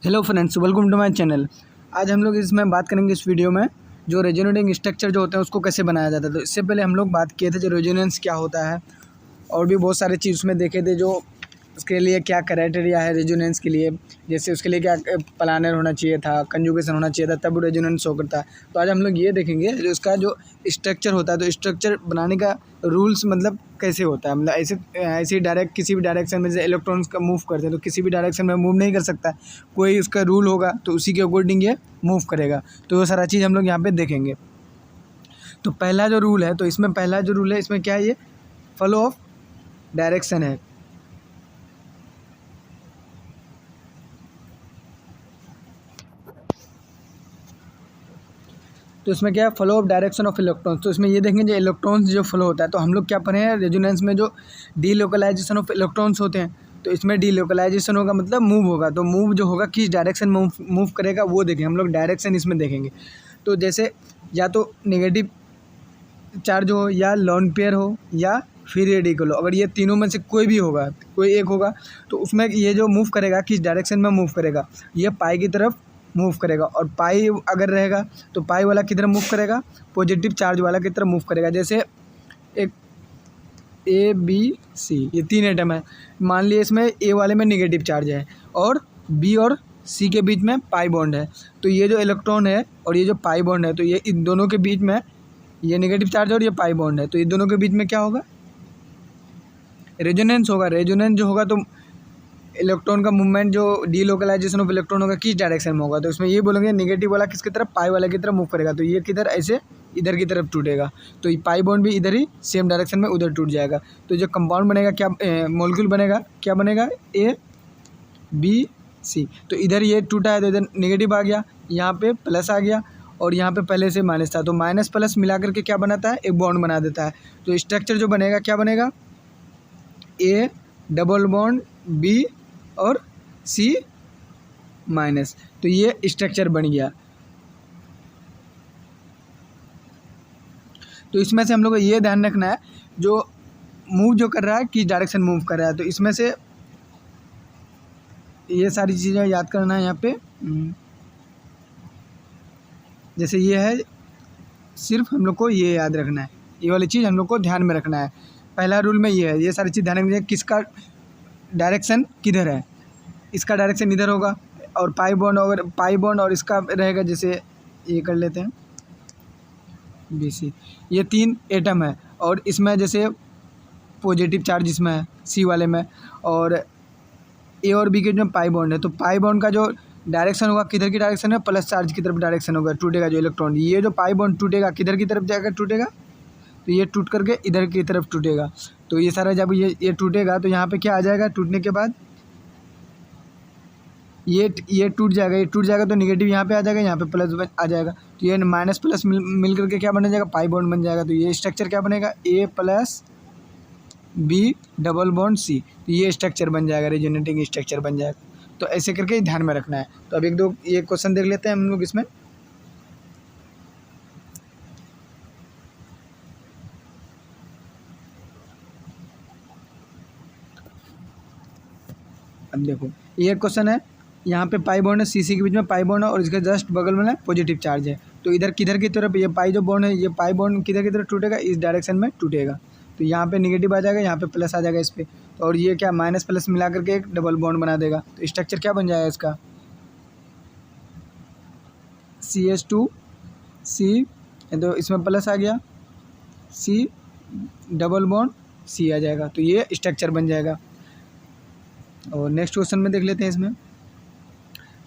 Hello friends, welcome to my channel. आज हम लोग इसमें बात करेंगे इस वीडियो में जो रेजोनेटिंग स्ट्रक्चर जो होते हैं उसको कैसे बनाया जाता है। तो इससे पहले हम लोग बात किए थे जो रेजोनेंस क्या होता है और भी बहुत सारे चीज़ उसमें देखे थे जो उसके लिए क्या क्राइटेरिया है रेजोनेंस के लिए। जैसे उसके लिए क्या प्लानर होना चाहिए था, कंजुगेशन होना चाहिए था, तब रेजोनेंस शो करता है। तो आज हम लोग ये देखेंगे जो उसका जो स्ट्रक्चर होता है, तो स्ट्रक्चर बनाने का रूल्स मतलब कैसे होता है। मतलब ऐसे डायरेक्ट किसी भी डायरेक्शन में जैसे इलेक्ट्रॉन्स का मूव करते हैं तो किसी भी डायरेक्शन में मूव नहीं कर सकता, कोई उसका रूल होगा तो उसी के अकॉर्डिंग ये मूव करेगा। तो वो सारा चीज़ हम लोग यहाँ पे देखेंगे। तो पहला जो रूल है, तो इसमें पहला जो रूल है इसमें क्या है, ये फॉलो ऑफ डायरेक्शन है। तो इसमें क्या है, flow of direction of electrons. तो इसमें ये देखेंगे जो इलेक्ट्रॉन्स जो फ्लो होता है, तो हम लोग क्या पढ़े हैं रेजोनेंस में जो डीलोकलाइजेशन ऑफ इलेक्ट्रॉन्स होते हैं। तो इसमें डीलोकलाइजेशन होगा मतलब मूव होगा, तो मूव जो होगा किस डायरेक्शन में मूव करेगा वो देखेंगे हम लोग, डायरेक्शन इसमें देखेंगे। तो जैसे या तो नेगेटिव चार्ज हो या लोन पेयर हो या फ्री रेडिकल हो, अगर ये तीनों में से कोई भी होगा, कोई एक होगा, तो उसमें ये जो मूव करेगा किस डायरेक्शन में मूव करेगा, ये पाई की तरफ मूव करेगा। और पाई अगर रहेगा तो पाई वाला किधर मूव करेगा, पॉजिटिव चार्ज वाला की तरफ मूव करेगा। जैसे एक ए बी सी ये तीन एटम है, मान लिया इसमें ए वाले में नेगेटिव चार्ज है और बी और सी के बीच में पाई बॉन्ड है। तो ये जो इलेक्ट्रॉन है और ये जो पाई बॉन्ड है, तो ये इन दोनों के बीच में ये नेगेटिव चार्ज और ये पाई बॉन्ड है, तो ये दोनों के बीच में क्या होगा, रेजोनेंस होगा। रेजोनेंस जो होगा तो इलेक्ट्रॉन का मूवमेंट जो डीलोकलाइजेशन ऑफ इलेक्ट्रॉन होगा किस डायरेक्शन में होगा, तो इसमें ये बोलेंगे नेगेटिव वाला किसकी तरफ, पाई वाले की तरफ मूव करेगा। तो ये किधर, ऐसे इधर की तरफ टूटेगा, तो ये पाई बॉन्ड भी इधर ही सेम डायरेक्शन में उधर टूट जाएगा। तो जो कंपाउंड बनेगा क्या, मॉलिक्यूल बनेगा, क्या बनेगा, ए बी सी। तो इधर ये टूटा है तो इधर नेगेटिव आ गया, यहाँ पे प्लस आ गया और यहाँ पे पहले से माइनस था, तो माइनस प्लस मिला करके क्या बनाता है, एक बॉन्ड बना देता है। तो स्ट्रक्चर जो बनेगा क्या बनेगा, ए डबल बॉन्ड बी और सी माइनस। तो ये स्ट्रक्चर बन गया। तो इसमें से हम लोग को ये ध्यान रखना है जो मूव जो कर रहा है किस डायरेक्शन मूव कर रहा है, तो इसमें से ये सारी चीज़ें याद करना है यहाँ पे। जैसे ये है, सिर्फ हम लोग को ये याद रखना है, ये वाली चीज़ हम लोग को ध्यान में रखना है। पहला रूल में ये है, ये सारी चीज़ ध्यान रखनी, किसका डायरेक्शन किधर है, इसका डायरेक्शन इधर होगा और पाई बॉन्ड, अगर पाई बॉन्ड और इसका रहेगा, जैसे ये कर लेते हैं बी सी, ये तीन एटम है और इसमें जैसे पॉजिटिव चार्ज इसमें है सी वाले में, और ए और बी के जो पाई बॉन्ड है, तो पाई बॉन्ड का जो डायरेक्शन होगा किधर की डायरेक्शन है, प्लस चार्ज की तरफ डायरेक्शन होगा, टूटेगा जो इलेक्ट्रॉन। ये जो पाई बॉन्ड टूटेगा किधर की तरफ जाकर टूटेगा, तो ये टूट करके इधर की तरफ टूटेगा। तो ये सारा जब ये टूटेगा तो यहाँ पे क्या आ जाएगा, टूटने के बाद ये टूट जाएगा, ये टूट जाएगा तो नेगेटिव यहाँ पे आ जाएगा, यहाँ पे प्लस आ जाएगा, तो ये माइनस प्लस मिल करके क्या बन जाएगा, पाई बॉन्ड बन जाएगा। तो ये स्ट्रक्चर क्या बनेगा, A plus B double bond C, तो ये स्ट्रक्चर बन जाएगा, रेजोनेटिंग स्ट्रक्चर बन जाएगा। तो ऐसे करके ध्यान में रखना है। तो अब एक दो ये क्वेश्चन देख लेते हैं हम लोग इसमें। अब देखो ये क्वेश्चन है, यहाँ पे पाई बॉन्ड है, सी सी के बीच में पाई बॉन्ड है और इसके जस्ट बगल में पॉजिटिव चार्ज है। तो इधर किधर की तरफ ये पाई जो बॉन्ड है, ये पाई बॉन्ड किधर की तरफ टूटेगा, इस डायरेक्शन में टूटेगा। तो यहाँ पे नेगेटिव आ जाएगा, यहाँ पे प्लस आ जाएगा इस पर, और ये क्या माइनस प्लस मिला करके एक डबल बॉन्ड बना देगा। तो स्ट्रक्चर क्या बन जाएगा इसका, CH2 C, तो इसमें प्लस आ गया, C डबल बॉन्ड C आ जाएगा। तो ये स्ट्रक्चर बन जाएगा। और नेक्स्ट क्वेश्चन में देख लेते हैं इसमें।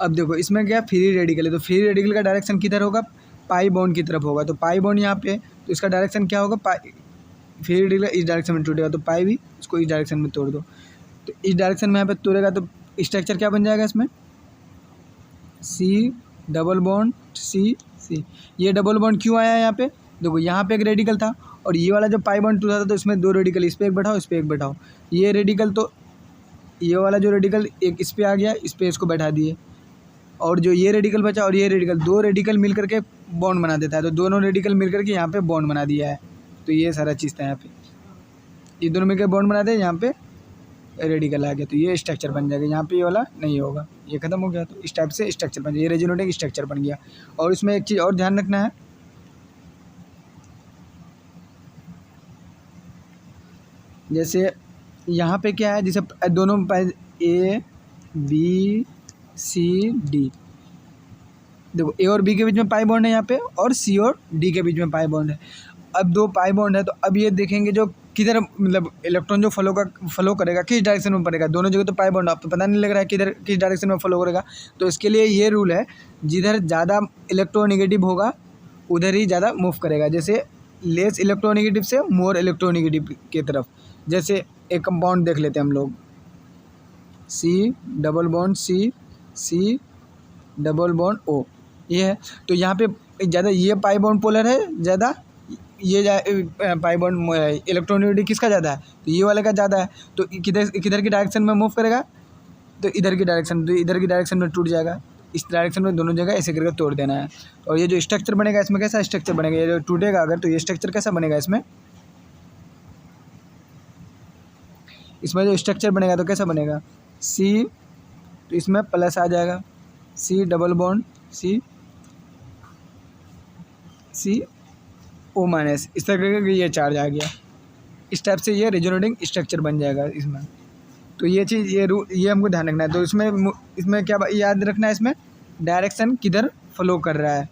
अब देखो इसमें क्या फ्री रेडिकल है, तो फ्री रेडिकल का डायरेक्शन किधर होगा, पाई बॉन्ड की तरफ होगा। तो पाई बॉन्ड यहाँ पे, तो इसका डायरेक्शन क्या होगा, पाई फ्री रेडिकल इस डायरेक्शन में टूटेगा, तो पाई भी इसको इस डायरेक्शन में तोड़ दो। तो इस डायरेक्शन में यहाँ पे तोड़ेगा तो स्ट्रक्चर क्या बन जाएगा इसमें, सी डबल बॉन्ड सी सी। ये डबल बॉन्ड क्यों आया यहाँ पे, देखो यहाँ पे एक रेडिकल था और ये वाला जो पाई बॉन्ड टूटा था तो इसमें दो रेडिकल, इस पर एक बैठाओ, इस पर एक बैठाओ। ये रेडिकल, तो ये वाला जो रेडिकल एक इस पर आ गया, इस पर इसको बैठा दिए, और जो ये रेडिकल बचा और ये रेडिकल, दो रेडिकल मिल करके बॉन्ड बना देता है। तो दोनों रेडिकल मिल करके यहाँ पे बॉन्ड बना दिया है। तो ये सारा चीज़ था यहाँ पे, ये दोनों मिलकर बॉन्ड बनाते हैं, यहाँ पे रेडिकल आ गया, तो ये स्ट्रक्चर बन जाएगा। यहाँ पे ये वाला नहीं होगा, ये खत्म हो गया। तो इस टाइप से स्ट्रक्चर बन गया, ये रेजोनेटिंग स्ट्रक्चर बन गया। और इसमें एक चीज़ और ध्यान रखना है, जैसे यहाँ पे क्या है, जैसे दोनों ए बी सी डी, देखो ए और बी के बीच में पाई बॉन्ड है यहाँ पे, और सी और डी के बीच में पाई बॉन्ड है। अब दो पाई बॉन्ड है, तो अब ये देखेंगे जो किधर मतलब इलेक्ट्रॉन जो फ्लो करेगा किस डायरेक्शन में पड़ेगा। दोनों जगह तो पाई बॉन्ड, आपको पता नहीं लग रहा है किधर किस डायरेक्शन में फ्लो करेगा। तो इसके लिए ये रूल है, जिधर ज़्यादा इलेक्ट्रोनेगेटिव होगा उधर ही ज़्यादा मूव करेगा। जैसे लेस इलेक्ट्रोनेगेटिव से मोर इलेक्ट्रोनेगेटिव की तरफ। जैसे एक कंपाउंड देख लेते हैं हम लोग, C double bond C, C double bond O, ये है। तो यहाँ पे ज़्यादा ये पाई बॉन्ड पोलर है ज़्यादा, ये पाई बॉन्ड इलेक्ट्रोनेगेटिव किसका ज़्यादा है, तो ये वाले का ज़्यादा है। तो किधर की डायरेक्शन में मूव करेगा, तो इधर की डायरेक्शन, तो इधर की डायरेक्शन में टूट जाएगा। इस डायरेक्शन में दोनों जगह ऐसे करके तोड़ देना है। और ये जो स्ट्रक्चर बनेगा इसमें कैसा स्ट्रक्चर बनेगा, ये जो टूटेगा अगर, तो ये स्ट्रक्चर कैसा बनेगा, इसमें जो स्ट्रक्चर बनेगा तो कैसा बनेगा, सी, तो इसमें प्लस आ जाएगा, सी डबल बॉन्ड सी, सी ओ माइनस, इस तरह का ये चार्ज आ गया। इस टाइप से ये रेजोनेटिंग स्ट्रक्चर बन जाएगा इसमें। तो ये चीज़ ये हमको ध्यान रखना है। तो इसमें क्या याद रखना है, इसमें डायरेक्शन किधर फ्लो कर रहा है,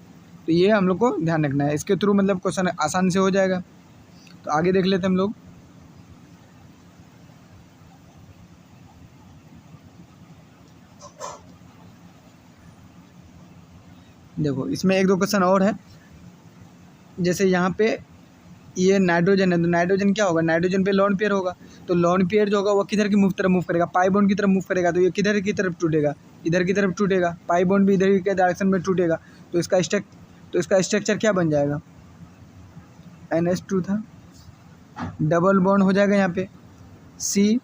तो ये हम लोग को ध्यान रखना है। इसके थ्रू मतलब क्वेश्चन आसान से हो जाएगा। तो आगे देख लेते हैं हम लोग। देखो इसमें एक दो क्वेश्चन और है, जैसे यहाँ पे ये नाइट्रोजन है, तो नाइट्रोजन क्या होगा, नाइट्रोजन पे लोन पेयर होगा। तो लोन पेयर जो होगा वो किधर की तरफ मूव करेगा, पाई बॉन्ड की तरफ मूव करेगा। तो ये किधर की तरफ टूटेगा, इधर की तरफ टूटेगा, पाई बॉन्ड भी इधर के डायरेक्शन में टूटेगा। तो इसका स्ट्रक्चर क्या बन जाएगा, NH2 था, डबल बॉन्ड हो जाएगा यहाँ पे सी,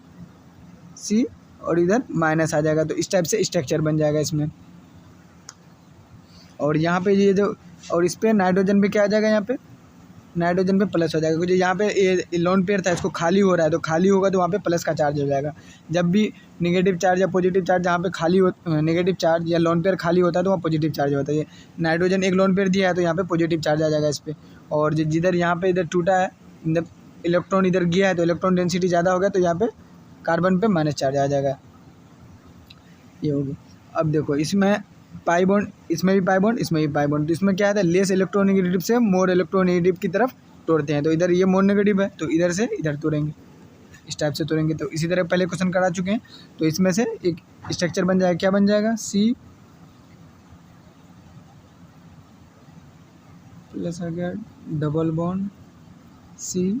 सी और इधर माइनस आ जाएगा। तो इस टाइप से स्ट्रक्चर बन जाएगा इसमें। और यहाँ पे ये जो, और इस पर नाइट्रोजन पे क्या आ जाएगा, यहाँ पे नाइट्रोजन पे प्लस हो जाएगा, क्योंकि यहाँ पे ये लोन पेयर था, इसको खाली हो रहा है, तो खाली होगा तो वहाँ पे प्लस का चार्ज हो जाएगा। जब भी नेगेटिव चार्ज या पॉजिटिव चार्ज जहाँ पे खाली हो, नेगेटिव चार्ज या लोन पेयर खाली होता है तो वहाँ पॉजिटिव चार्ज होता है। ये नाइट्रोजन एक लोन पेयर दिया है तो यहाँ पे पॉजिटिव चार्ज आ जाएगा इस पर। और जिधर यहाँ पे इधर टूटा है, मतलब इलेक्ट्रॉन इधर गया है तो इलेक्ट्रॉन डेंसिटी ज़्यादा हो गया, तो यहाँ पे कार्बन पे माइनस चार्ज आ जाएगा। ये होगी। अब देखो इसमें पाई बॉन्ड, इसमें भी पाई बॉन्ड, इसमें भी पाई बॉन्ड। तो इसमें क्या है, लेस इलेक्ट्रोनेगेटिव से मोर इलेक्ट्रोनेगेटिव की तरफ तोड़ते हैं। तो इधर ये मोर नेगेटिव है तो इधर से इधर तोड़ेंगे, इस टाइप से तोड़ेंगे। तो इसी तरह पहले क्वेश्चन करा चुके हैं। तो इसमें से एक स्ट्रक्चर बन जाएगा, क्या बन जाएगा, सी प्लस आ गया double bond C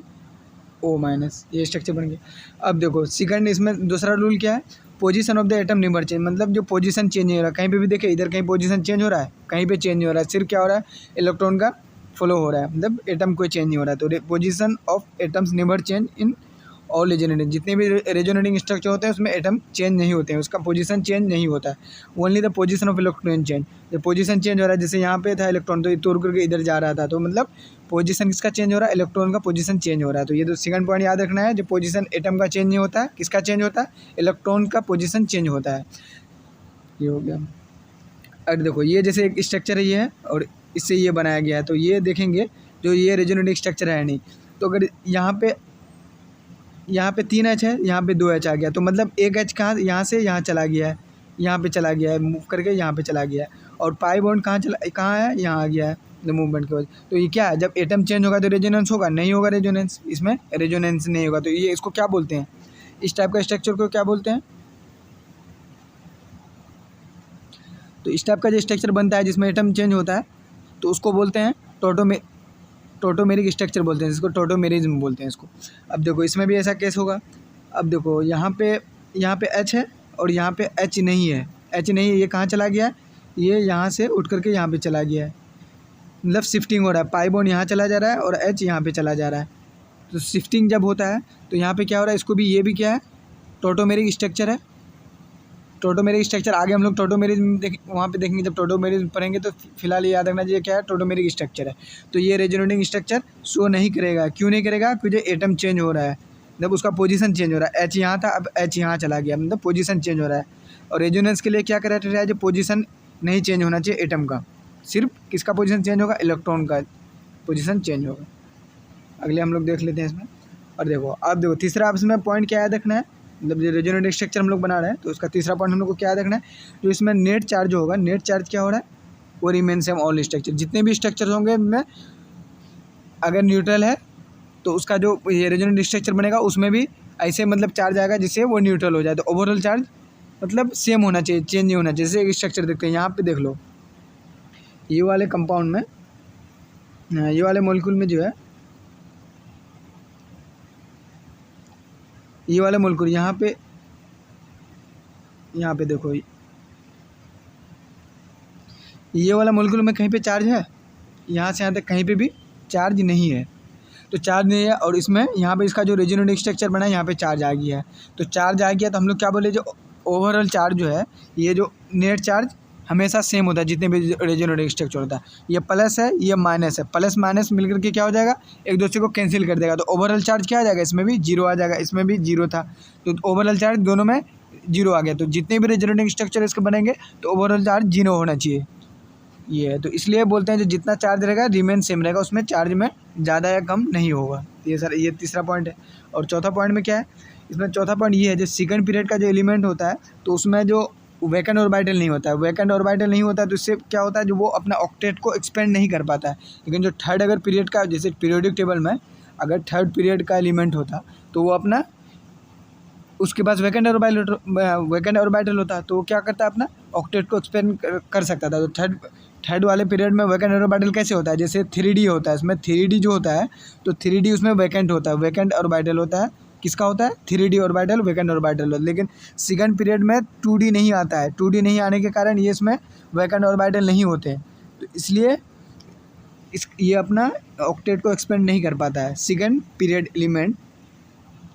O minus, ये स्ट्रक्चर बन गया। अब देखो सेकंड, इसमें दूसरा रूल क्या है, position of the atom never change, मतलब जो पोजीशन चेंज नहीं हो रहा है कहीं पे भी। देखिए इधर कहीं पोजीशन चेंज हो रहा है, कहीं पे चेंज नहीं हो रहा है, सिर्फ क्या हो रहा है, इलेक्ट्रॉन का फ्लो हो रहा है, मतलब एटम कोई चेंज नहीं हो रहा है। तो position of atoms never change in all resonating, जितने भी रेजोनेटिंग स्ट्रक्चर होते हैं उसमें एटम चेंज नहीं होते हैं, उसका पोजीशन चेंज नहीं होता है। Only the position of electron change, जब पोजीशन चेंज हो रहा है, जैसे यहाँ पे था इलेक्ट्रॉन तो ये तोड़ करके इधर जा रहा था, तो मतलब पोजीशन किसका चेंज हो रहा है, इलेक्ट्रॉन का पोजीशन चेंज हो रहा है। तो ये तो सेकंड पॉइंट याद रखना है, जो पोजीशन एटम का चेंज नहीं होता है, किसका चेंज होता है, इलेक्ट्रॉन का पोजीशन चेंज होता है। ये हो गया। अब देखो ये जैसे एक स्ट्रक्चर है ये है, और इससे ये बनाया गया है। तो ये देखेंगे जो ये रेजोनेटिंग स्ट्रक्चर है नहीं, तो अगर यहाँ पे 3 H है, यहाँ पे 2 H आ गया, तो मतलब एक H कहाँ, यहाँ से यहाँ चला गया है, यहाँ पे चला गया है, मूव करके यहाँ पे चला गया है। और पाई बॉन्ड कहाँ है, यहाँ आ गया है मूवमेंट की वजह। तो ये क्या है, जब एटम चेंज होगा तो रेजोनेंस होगा, नहीं होगा रेजोनेंस, इसमें रेजोनेंस नहीं होगा। तो ये इसको क्या बोलते हैं, इस टाइप का स्ट्रक्चर को क्या बोलते हैं। तो इस टाइप का जो स्ट्रक्चर बनता है जिसमें एटम चेंज होता है, तो उसको बोलते हैं टोटोमेरिक स्ट्रक्चर बोलते हैं, जिसको टोटोमेरिज्म बोलते हैं इसको। अब देखो इसमें भी ऐसा केस होगा। अब देखो यहाँ पे H है और यहाँ पे H नहीं है, ये कहाँ चला गया है, ये यहाँ से उठ करके यहाँ पे चला गया है, मतलब शिफ्टिंग हो रहा है, पाई बॉन्ड यहाँ चला जा रहा है और H यहाँ पे चला जा रहा है। तो शिफ्टिंग जब होता है तो यहाँ पे क्या हो रहा है, इसको भी, ये भी क्या है, टोटोमेरिक स्ट्रक्चर है। टोटोमेरिक स्ट्रक्चर आगे हम लोग टोटोमेरिज्म वहाँ पे देखेंगे, जब टोटोमेरिज्म पढ़ेंगे। तो फिलहाल ये याद रखना चाहिए क्या है, टोटोमेरिक स्ट्रक्चर है। तो ये रेजोनेटिंग स्ट्रक्चर शो नहीं करेगा, क्यों नहीं करेगा, क्योंकि एटम चेंज हो रहा है, जब उसका पोजीशन चेंज हो रहा है, एच यहाँ था अब एच यहाँ चला गया, मतलब पोजीशन चेंज हो रहा है। और रेजोनेंस के लिए क्या क्राइटेरिया है, जो पोजीशन नहीं चेंज होना चाहिए एटम का, सिर्फ किसका पोजीशन चेंज होगा, इलेक्ट्रॉन का पोजीशन चेंज होगा। अगले हम लोग देख लेते हैं इसमें। और देखो अब देखो तीसरा इसमें पॉइंट क्या याद रखना है, मतलब जो रेजोनेंट स्ट्रक्चर हम लोग बना रहे हैं तो उसका तीसरा पॉइंट हम लोग को क्या याद रखना है, जो इसमें नेट चार्ज होगा, नेट चार्ज क्या हो रहा है, वो रिमेन सेम ऑल स्ट्रक्चर, जितने भी स्ट्रक्चर होंगे उनमें अगर न्यूट्रल है तो उसका जो ये रेजोनेंट स्ट्रक्चर बनेगा उसमें भी ऐसे मतलब चार्ज आएगा जिससे वो न्यूट्रल हो जाए। तो ओवरऑल चार्ज मतलब सेम होना चाहिए, चेंज नहीं होना चाहिए। जैसे स्ट्रक्चर देखते हैं यहाँ पे, देख लो ये वाले कंपाउंड में, ये वाले मॉलिक्यूल में जो है, ये वाले मॉलिक्यूल यहाँ पे देखो ये वाला मॉलिक्यूल में कहीं पे चार्ज है, यहाँ से यहाँ तक कहीं पे भी चार्ज नहीं है, तो चार्ज नहीं है। और इसमें यहाँ पे इसका जो रेजोनेंट स्ट्रक्चर बना है यहाँ पे चार्ज आ गया है, तो चार्ज आ गया तो हम लोग क्या बोले, जो ओवरऑल चार्ज जो है, ये जो नेट चार्ज हमेशा सेम होता है जितने भी रेजोनेंट स्ट्रक्चर होता है। ये प्लस है, ये माइनस है, प्लस माइनस मिलकर के क्या हो जाएगा, एक दूसरे को कैंसिल कर देगा। तो ओवरऑल चार्ज क्या आ जाएगा, इसमें भी जीरो आ जाएगा, इसमें भी जीरो था, तो ओवरऑल चार्ज दोनों में जीरो आ गया। तो जितने भी रेजोनेंट स्ट्रक्चर इसके बनेंगे तो ओवरऑल चार्ज जीरो होना चाहिए, ये है। तो इसलिए बोलते हैं जो जितना चार्ज रहेगा रिमेन सेम रहेगा, उसमें चार्ज में ज़्यादा या कम नहीं होगा। ये सर ये तीसरा पॉइंट है। और चौथा पॉइंट में क्या है, इसमें चौथा पॉइंट ये है, जो सेकंड पीरियड का जो एलिमेंट होता है तो उसमें जो वैकेंट ऑर्बिटल नहीं होता है, वैकेंट ऑर्बिटल नहीं होता है तो इससे क्या होता है, जो वो अपना ऑक्टेट को एक्सपेंड नहीं कर पाता है। लेकिन जो थर्ड अगर पीरियड का, जैसे पीरियोडिक टेबल में अगर थर्ड पीरियड का एलिमेंट होता तो वो अपना, उसके पास वैकेंट ऑर्बिटल होता तो वो क्या करता है, अपना ऑक्टेट को एक्सपेंड कर सकता था। तो थर्ड वाले पीरियड में वैकेंट ऑर्बिटल कैसे होता है, जैसे 3D होता है, इसमें 3D जो होता है तो 3D उसमें वैकेंट होता है, वैकेंट ऑर्बिटल होता है, किसका होता है, 3D ऑर्बिटल, वैकेंट ऑर्बिटल। लेकिन सेकंड पीरियड में 2D नहीं आता है, 2D नहीं आने के कारण ये इसमें वैकेंट ऑर्बिटल नहीं होते, तो इसलिए ये अपना ऑक्टेट को एक्सपेंड नहीं कर पाता है। सेकंड पीरियड एलिमेंट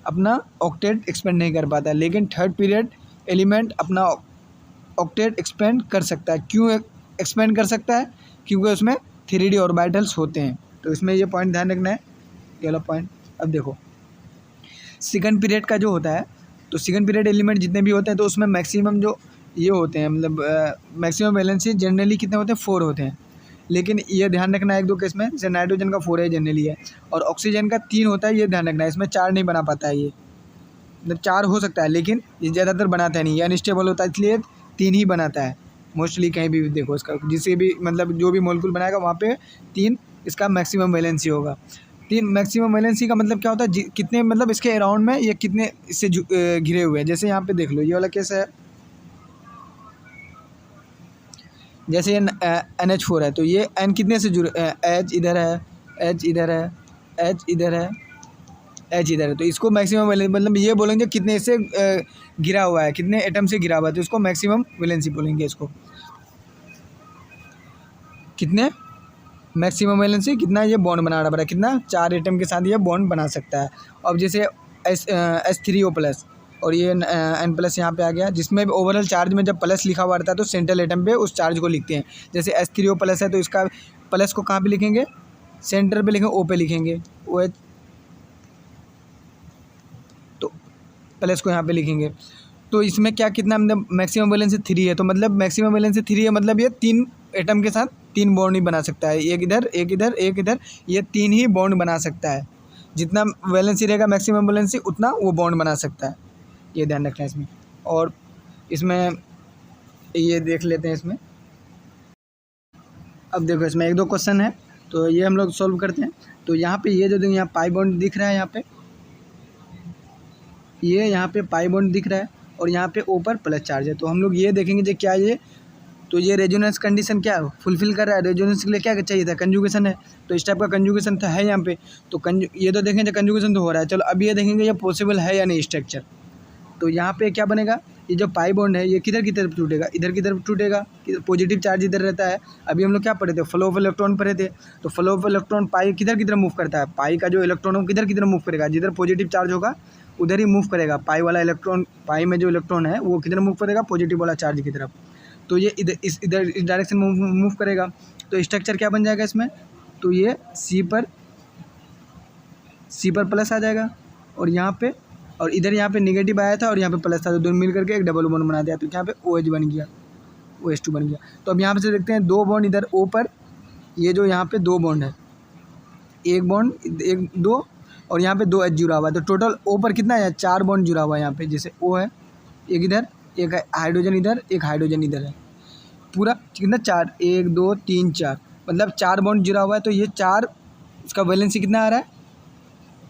अपना ऑक्टेट एक्सपेंड नहीं कर पाता है, लेकिन थर्ड पीरियड एलिमेंट अपना ऑक्टेट एक्सपेंड कर सकता है। क्यों एक्सपेंड कर सकता है, क्योंकि उसमें 3D ऑर्बिटल्स होते हैं। तो इसमें ये पॉइंट ध्यान रखना है, ये वाला पॉइंट। अब देखो सेकंड पीरियड का जो होता है, तो सेकंड पीरियड एलिमेंट जितने भी होते हैं तो उसमें मैक्सिमम जो ये होते हैं, मतलब मैक्सिमम वैलेंसी जनरली कितने होते हैं, 4 होते हैं। लेकिन ये ध्यान रखना है एक दो केस में, जैसे नाइट्रोजन का 4 है जनरली है, और ऑक्सीजन का 3 होता है, ये ध्यान रखना है। इसमें 4 नहीं बना पाता है, ये मतलब 4 हो सकता है लेकिन ये ज़्यादातर बनाता है नहीं, ये अनस्टेबल होता है, इसलिए 3 ही बनाता है मोस्टली। कहीं भी देखो इसका, जिसे भी मतलब जो भी मॉलिक्यूल बनाएगा वहाँ पे 3 इसका मैक्सिमम वैलेंसी होगा। 3 मैक्सिमम वैलेंसी का मतलब क्या होता है, कितने मतलब इसके अराउंड में ये कितने इससे घिरे हुए हैं। जैसे यहाँ पे देख लो ये वाला केस है, जैसे ये NH4 है, तो ये N कितने से जुड़े, H इधर है, H इधर है, H इधर है, H इधर है, तो इसको मैक्सिमम वैलेंसी, मतलब ये बोलेंगे कितने से घिरा हुआ है, कितने एटम से घिरा हुआ है, तो इसको मैक्सिमम वैलेंसी बोलेंगे। इसको कितने मैक्सिमम वैलेंसी, कितना ये बॉन्ड बना रहा है, कितना 4 एटम के साथ ये बॉन्ड बना सकता है। अब जैसे H3O+ और ये N+ यहाँ पे आ गया, जिसमें ओवरऑल चार्ज में जब प्लस लिखा हुआ रहता है तो सेंट्रल एटम पे उस चार्ज को लिखते हैं। जैसे H3O+ है तो इसका प्लस को कहाँ पे लिखेंगे, सेंटर पे लिखेंगे, O पे लिखेंगे, OH, तो प्लस को यहाँ पे लिखेंगे। तो इसमें क्या कितना मतलब मैक्सिमम वैलेंसी 3 है, तो मतलब मैक्सिमम वैलेंसी 3 है, मतलब ये 3 एटम के साथ 3 बॉन्ड ही बना सकता है, एक इधर एक इधर एक इधर, ये 3 ही बॉन्ड बना सकता है। जितना वैलेंसी रहेगा मैक्सिमम वैलेंसी उतना वो बॉन्ड बना सकता है, ये ध्यान रखना है इसमें। और इसमें ये देख लेते हैं इसमें। अब देखो इसमें 1-2 क्वेश्चन है तो ये हम लोग सॉल्व करते हैं। तो यहाँ पे ये जो यहाँ पाई बॉन्ड दिख रहा है, यहाँ पे ये यहाँ पे पाई बॉन्ड दिख रहा है और यहाँ पे ऊपर प्लस चार्ज है। तो हम लोग ये देखेंगे जो क्या ये, तो ये रेजोनेंस कंडीशन क्या फुलफिल कर रहा है। रेजोनेंस के लिए क्या चाहिए था, कंजुगेशन है, तो इस टाइप का कंजुगेशन था है यहाँ पे। तो ये तो देखेंगे कंजुगेशन तो हो रहा है। चलो अब ये देखेंगे ये पॉसिबल है या नहीं स्ट्रक्चर। तो यहाँ पे क्या बनेगा, ये जो पाई बॉन्ड है ये किधर की तरफ टूटेगा, इधर की तरफ टूटेगा, पॉजिटिव चार्ज इधर रहता है। अभी हम लोग क्या पढ़े थे, फ्लो ऑफ इलेक्ट्रॉन पढ़े थे। तो फ्लो ऑफ इलेक्ट्रॉन पाई किधर की तरफ मूव करता है, पाई का जो इलेक्ट्रॉन है किधर की तरफ मूव करेगा, जिधर पॉजिटिव चार्ज होगा उधर ही मूव करेगा। पाई वाला इलेक्ट्रॉन, पाई में जो इलेक्ट्रॉन है वो किधर मूव करेगा, पॉजिटिव वाला चार्ज की तरफ। तो ये इधर इस डायरेक्शन में मूव करेगा। तो स्ट्रक्चर क्या बन जाएगा इसमें, तो ये C पर प्लस आ जाएगा, और यहाँ पे और इधर यहाँ पे नेगेटिव आया था और यहाँ पे प्लस था, तो दोनों मिल करके एक डबल बॉन्ड बना दिया, तो यहाँ पे OH बन गया, OH2 बन गया। तो अब यहाँ पे से देखते हैं 2 बॉन्ड इधर O पर, ये जो यहाँ पे 2 बॉन्ड है, एक बॉन्ड एक 2 और यहाँ पे 2 H जुड़ा हुआ है, तो टोटल O पर कितना है 4 बॉन्ड जुड़ा हुआ है। यहाँ पे जैसे O है, एक इधर, एक हाइड्रोजन इधर, एक हाइड्रोजन इधर है, पूरा कितना 4, 1 2 3 4, मतलब 4 बॉन्ड जुड़ा हुआ है। तो ये 4, इसका वैलेंसी कितना आ रहा है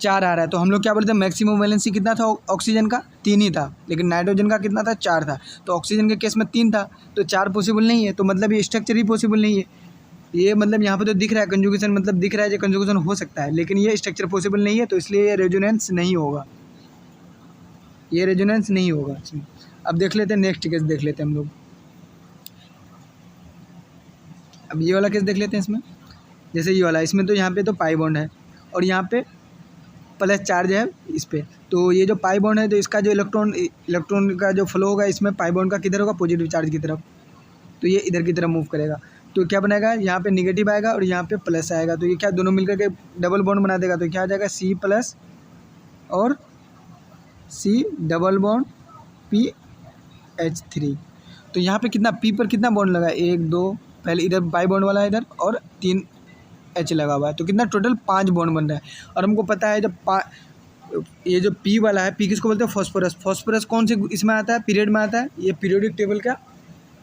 4 आ रहा है। तो हम लोग क्या बोलते हैं मैक्सिमम वैलेंसी कितना था ऑक्सीजन का 3 ही था, लेकिन नाइट्रोजन का कितना था 4 था। तो ऑक्सीजन के केस में 3 था, तो 4 पॉसिबल नहीं है, तो मतलब ये स्ट्रक्चर ही पॉसिबल नहीं है। ये मतलब यहाँ पे तो दिख रहा है कंजुगेशन, मतलब दिख रहा है जो कंजुगेशन हो सकता है, लेकिन ये स्ट्रक्चर पॉसिबल नहीं है, तो इसलिए ये रेजोनेंस नहीं होगा, ये रेजोनेंस नहीं होगा इसमें। अब देख लेते हैं नेक्स्ट केस, देख लेते हैं हम लोग। अब ये वाला केस देख लेते हैं इसमें, जैसे ये वाला, इसमें तो यहाँ पे तो पाई बॉन्ड है और यहाँ पे प्लस चार्ज है इस पर, तो ये जो पाई बॉन्ड है तो इसका जो इलेक्ट्रॉन का जो फ्लो होगा इसमें पाई बॉन्ड का किधर होगा पॉजिटिव चार्ज की तरफ, तो ये इधर की तरफ मूव करेगा। तो क्या बनेगा यहाँ पे निगेटिव आएगा और यहाँ पे प्लस आएगा, तो ये क्या दोनों मिलकर के डबल बॉन्ड बना देगा, तो क्या आ जाएगा C+ और C डबल बॉन्ड PH3। तो यहाँ पे कितना P पर कितना बॉन्ड लगा 1 2, पहले इधर पाई बॉन्ड वाला है इधर और 3 H लगा हुआ है, तो कितना टोटल 5 बॉन्ड बन रहा है। और हमको पता है जब ये जो P वाला है, P किसको बोलते हैं फॉस्फोरस, फॉस्फोरस कौन से इसमें आता है पीरियड में आता है, ये पीरियोडिक टेबल का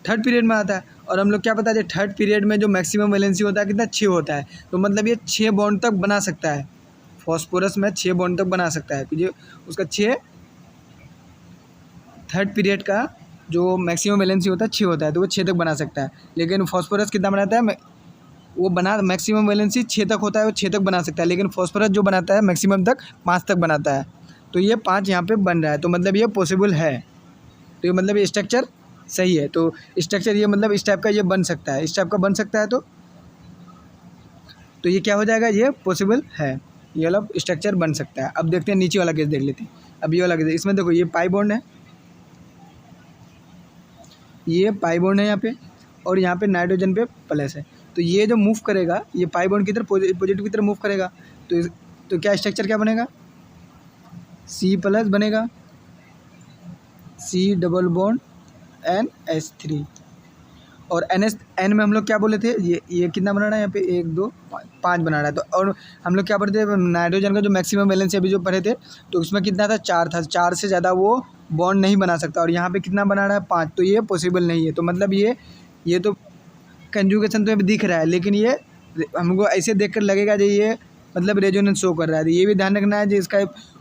3rd पीरियड में आता है। और हम लोग क्या पता है 3rd पीरियड में जो मैक्सिमम वैलेंसी होता है कितना 6 होता है, तो मतलब ये 6 बॉन्ड तक बना सकता है, फॉस्फोरस में 6 बॉन्ड तक बना सकता है, तो ये उसका 3rd पीरियड का जो मैक्सिमम वैलेंसी होता है 6 होता है, तो वो 6 तक बना सकता है। लेकिन फॉस्फोरस कितना बनाता है, वो बना मैक्सिमम वैलेंसी 6 तक होता है, वो 6 तक बना सकता है, लेकिन फॉस्फोरस जो बनाता है मैक्सिमम तक 5 तक बनाता है, तो ये 5 यहाँ पे बन रहा है, तो मतलब ये पॉसिबल है, तो ये मतलब ये स्ट्रक्चर सही है। तो स्ट्रक्चर ये मतलब इस टाइप का ये बन सकता है, इस टाइप का बन सकता है, तो ये क्या हो जाएगा, ये पॉसिबल है, ये वाला स्ट्रक्चर बन सकता है। अब देखते हैं नीचे वाला केस देख लेते हैं। अब ये वाला केस, इसमें देखो ये पाई बॉन्ड है, ये पाई बॉन्ड है यहाँ पे, और यहाँ पे नाइट्रोजन पे प्लस है, तो ये जो मूव करेगा ये पाई बॉन्ड की तरफ पॉजिटिव की तरफ मूव करेगा, तो क्या स्ट्रक्चर क्या बनेगा C+ बनेगा, C डबल बॉन्ड NH3 और N में हम लोग क्या बोले थे, ये कितना बना रहा है यहाँ पे 1 2 5 बना रहा है। तो और हम लोग क्या पढ़े थे नाइट्रोजन का जो मैक्सिमम वैलेंसी अभी जो पढ़े थे, तो उसमें कितना था 4 था, 4 से ज़्यादा वो बॉन्ड नहीं बना सकता, और यहाँ पे कितना बना रहा है 5, तो ये पॉसिबल नहीं है। तो मतलब ये तो कंजुगेशन तो अभी दिख रहा है, लेकिन ये हमको ऐसे देख कर लगेगा जो ये मतलब रेजोनेंस शो कर रहा है, तो ये भी ध्यान रखना है जो इसका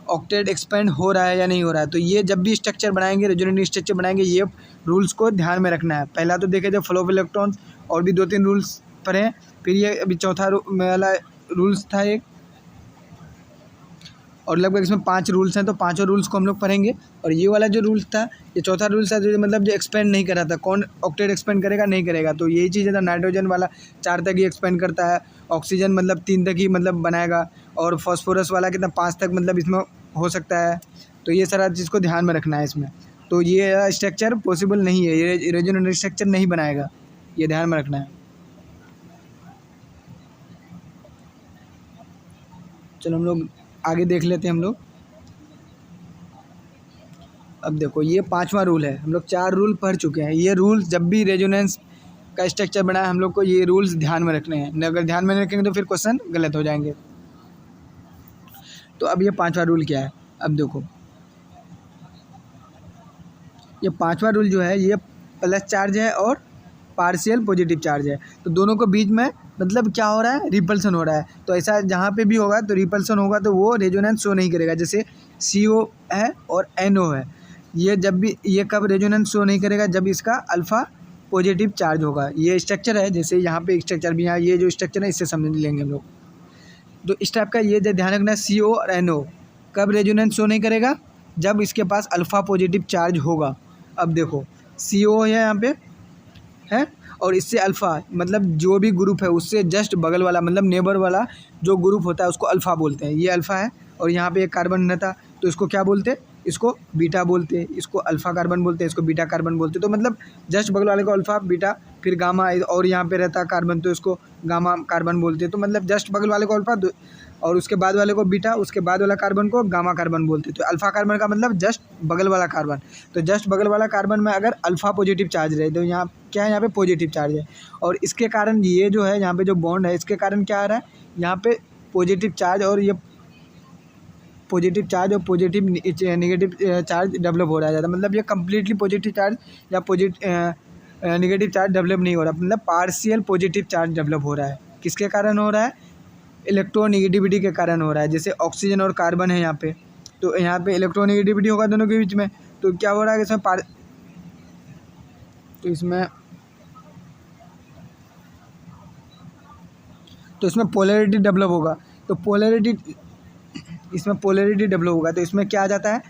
ऑक्टेट एक्सपेंड हो रहा है या नहीं हो रहा है। तो ये जब भी स्ट्रक्चर बनाएंगे रेजोनेंस स्ट्रक्चर बनाएंगे, ये रूल्स को ध्यान में रखना है। पहला तो देखे जब फ्लो ऑफ इलेक्ट्रॉन्स, और भी 2-3 रूल्स पढ़े, फिर ये अभी चौथा वाला रूल्स था एक, और लगभग इसमें 5 रूल्स हैं, तो 5 रूल्स को हम लोग पढ़ेंगे। और ये वाला जो रूल्स था, ये चौथा रूल्स था जो मतलब जो एक्सपेंड नहीं कर रहा था, कौन ऑक्टेट एक्सपेंड करेगा नहीं करेगा, तो यही चीज़ है। नाइट्रोजन वाला 4 तक ही एक्सपेंड करता है, ऑक्सीजन मतलब 3 तक ही मतलब बनाएगा, और फॉस्फोरस वाला कितना 5 तक मतलब इसमें हो सकता है। तो ये सारा चीज़ को ध्यान में रखना है इसमें। तो ये स्ट्रक्चर पॉसिबल नहीं है, ये रेजोनेंस स्ट्रक्चर नहीं बनाएगा, ये ध्यान में रखना है। चलो हम लोग आगे देख लेते हैं हम लोग। अब देखो ये 5वां रूल है, हम लोग 4 रूल पढ़ चुके हैं। ये रूल्स जब भी रेजोनेंस का स्ट्रक्चर बना है हम लोग को ये रूल्स ध्यान में रखने हैं, अगर ध्यान में नहीं रखेंगे तो फिर क्वेश्चन गलत हो जाएंगे। तो अब ये 5वां रूल क्या है, अब देखो ये 5वां रूल जो है ये प्लस चार्ज है और पार्शियल पॉजिटिव चार्ज है, तो दोनों को बीच में मतलब क्या हो रहा है रिपल्सन हो रहा है। तो ऐसा जहाँ पे भी होगा तो रिपल्सन होगा तो वो रेजोनेंस शो नहीं करेगा। जैसे CO है और NO है, ये जब भी ये कब रेजोनेंस शो नहीं करेगा, जब इसका अल्फ़ा पॉजिटिव चार्ज होगा। ये स्ट्रक्चर है, जैसे यहाँ पे स्ट्रक्चर भी, यहाँ ये जो स्ट्रक्चर है इससे समझ लेंगे हम लोग। तो इस टाइप का ये ध्यान रखना है, CO और NO कब रेजोनेंस शो नहीं करेगा, जब इसके पास अल्फ़ा पॉजिटिव चार्ज होगा। अब देखो CO है यहाँ पे है, और इससे अल्फ़ा मतलब जो भी ग्रुप है उससे जस्ट बगल वाला मतलब नेबर वाला जो ग्रुप होता है उसको अल्फ़ा बोलते हैं। ये अल्फ़ा है और यहाँ पे एक कार्बन रहता, तो इसको क्या बोलते हैं, इसको बीटा बोलते हैं, इसको अल्फ़ा कार्बन बोलते हैं, इसको बीटा कार्बन बोलते हैं। तो मतलब जस्ट बगल वाले को अल्फ़ा बीटा फिर गामा, और यहाँ पे रहता कार्बन तो इसको गामा कार्बन बोलते हैं। तो मतलब जस्ट बगल वाले को अल्फ़ा और उसके बाद वाले को बीटा, उसके बाद वाला कार्बन को गामा कार्बन बोलते हैं। तो अल्फा कार्बन का मतलब जस्ट बगल वाला कार्बन। तो जस्ट बगल वाला कार्बन में अगर अल्फा पॉजिटिव चार्ज रहे तो यहाँ क्या है, यहाँ पे पॉजिटिव चार्ज है। और इसके कारण ये जो है यहाँ पे जो बॉन्ड है इसके कारण क्या आ रहा है, यहाँ पे पॉजिटिव चार्ज और ये पॉजिटिव चार्ज और पॉजिटिव नेगेटिव चार्ज डेवलप हो रहा है ज़्यादा। मतलब ये कम्प्लीटली पॉजिटिव चार्ज या नेगेटिव चार्ज डेवलप नहीं हो रहा, मतलब पार्शियल पॉजिटिव चार्ज डेवलप हो रहा है। किसके कारण हो रहा है, इलेक्ट्रोनेगेटिविटी के कारण हो रहा है। जैसे ऑक्सीजन और कार्बन है यहाँ पे, तो यहाँ पे इलेक्ट्रोनेगेटिविटी होगा दोनों के बीच में, तो क्या हो रहा है तो इसमें पोलैरिटी डेवलप होगा। तो इसमें पोलैरिटी डेवलप होगा तो इसमें क्या आ जाता है,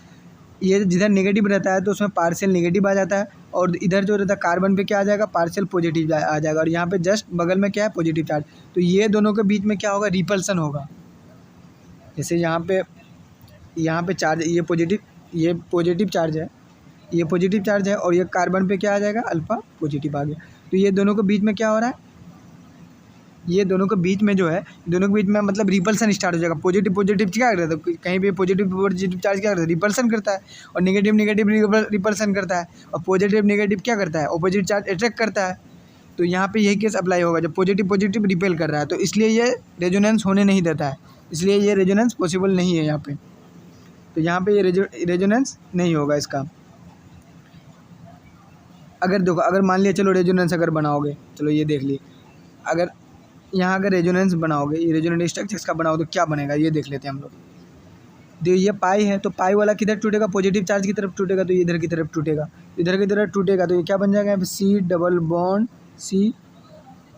ये जिधर नेगेटिव रहता है तो उसमें पार्शियल नेगेटिव आ जाता है, और इधर जो रहता है कार्बन पे क्या आ जाएगा, पार्शियल पॉजिटिव आ जाएगा। और यहाँ पे जस्ट बगल में क्या है, पॉजिटिव चार्ज। तो ये दोनों के बीच में क्या होगा, रिपल्सन होगा। जैसे यहाँ पे चार्ज, ये पॉजिटिव चार्ज है, ये पॉजिटिव चार्ज है, और ये कार्बन पे क्या आ जाएगा, अल्फा पॉजिटिव आ गया। तो ये दोनों के बीच में क्या हो रहा है, ये दोनों के बीच में जो है, दोनों के बीच में मतलब रिपल्सन स्टार्ट हो जाएगा। पॉजिटिव क्या करता है, कहीं पे पॉजिटिव चार्ज क्या करता है, रिपल्सन करता है, और नेगेटिव रिपल्सन करता है, और पॉजिटिव नेगेटिव क्या करता है, ऑपोजिट चार्ज अट्रैक्ट करता है। तो यहाँ पे यही केस अप्लाई होगा, जब पॉजिटिव रिपेल कर रहा है, तो इसलिए ये रेजोनेंस होने नहीं देता है, इसलिए ये रेजोनेंस पॉसिबल नहीं है यहाँ पे। तो यहाँ पे ये रेजोनेंस नहीं होगा इसका। अगर देखो, अगर मान लिया चलो रेजोनेंस अगर बनाओगे, चलो ये देख लिए, अगर यहाँ अगर रेजोनेंस बनाओगे, ये रेजोनेंस स्ट्रक्चर्स का बनाओ तो क्या बनेगा, ये देख लेते हैं हम लोग। तो ये पाई है, तो पाई वाला किधर टूटेगा, पॉजिटिव चार्ज की तरफ टूटेगा, तो इधर की तरफ टूटेगा, इधर की तरफ टूटेगा, तो ये क्या बन जाएगा, C डबल बॉन्ड C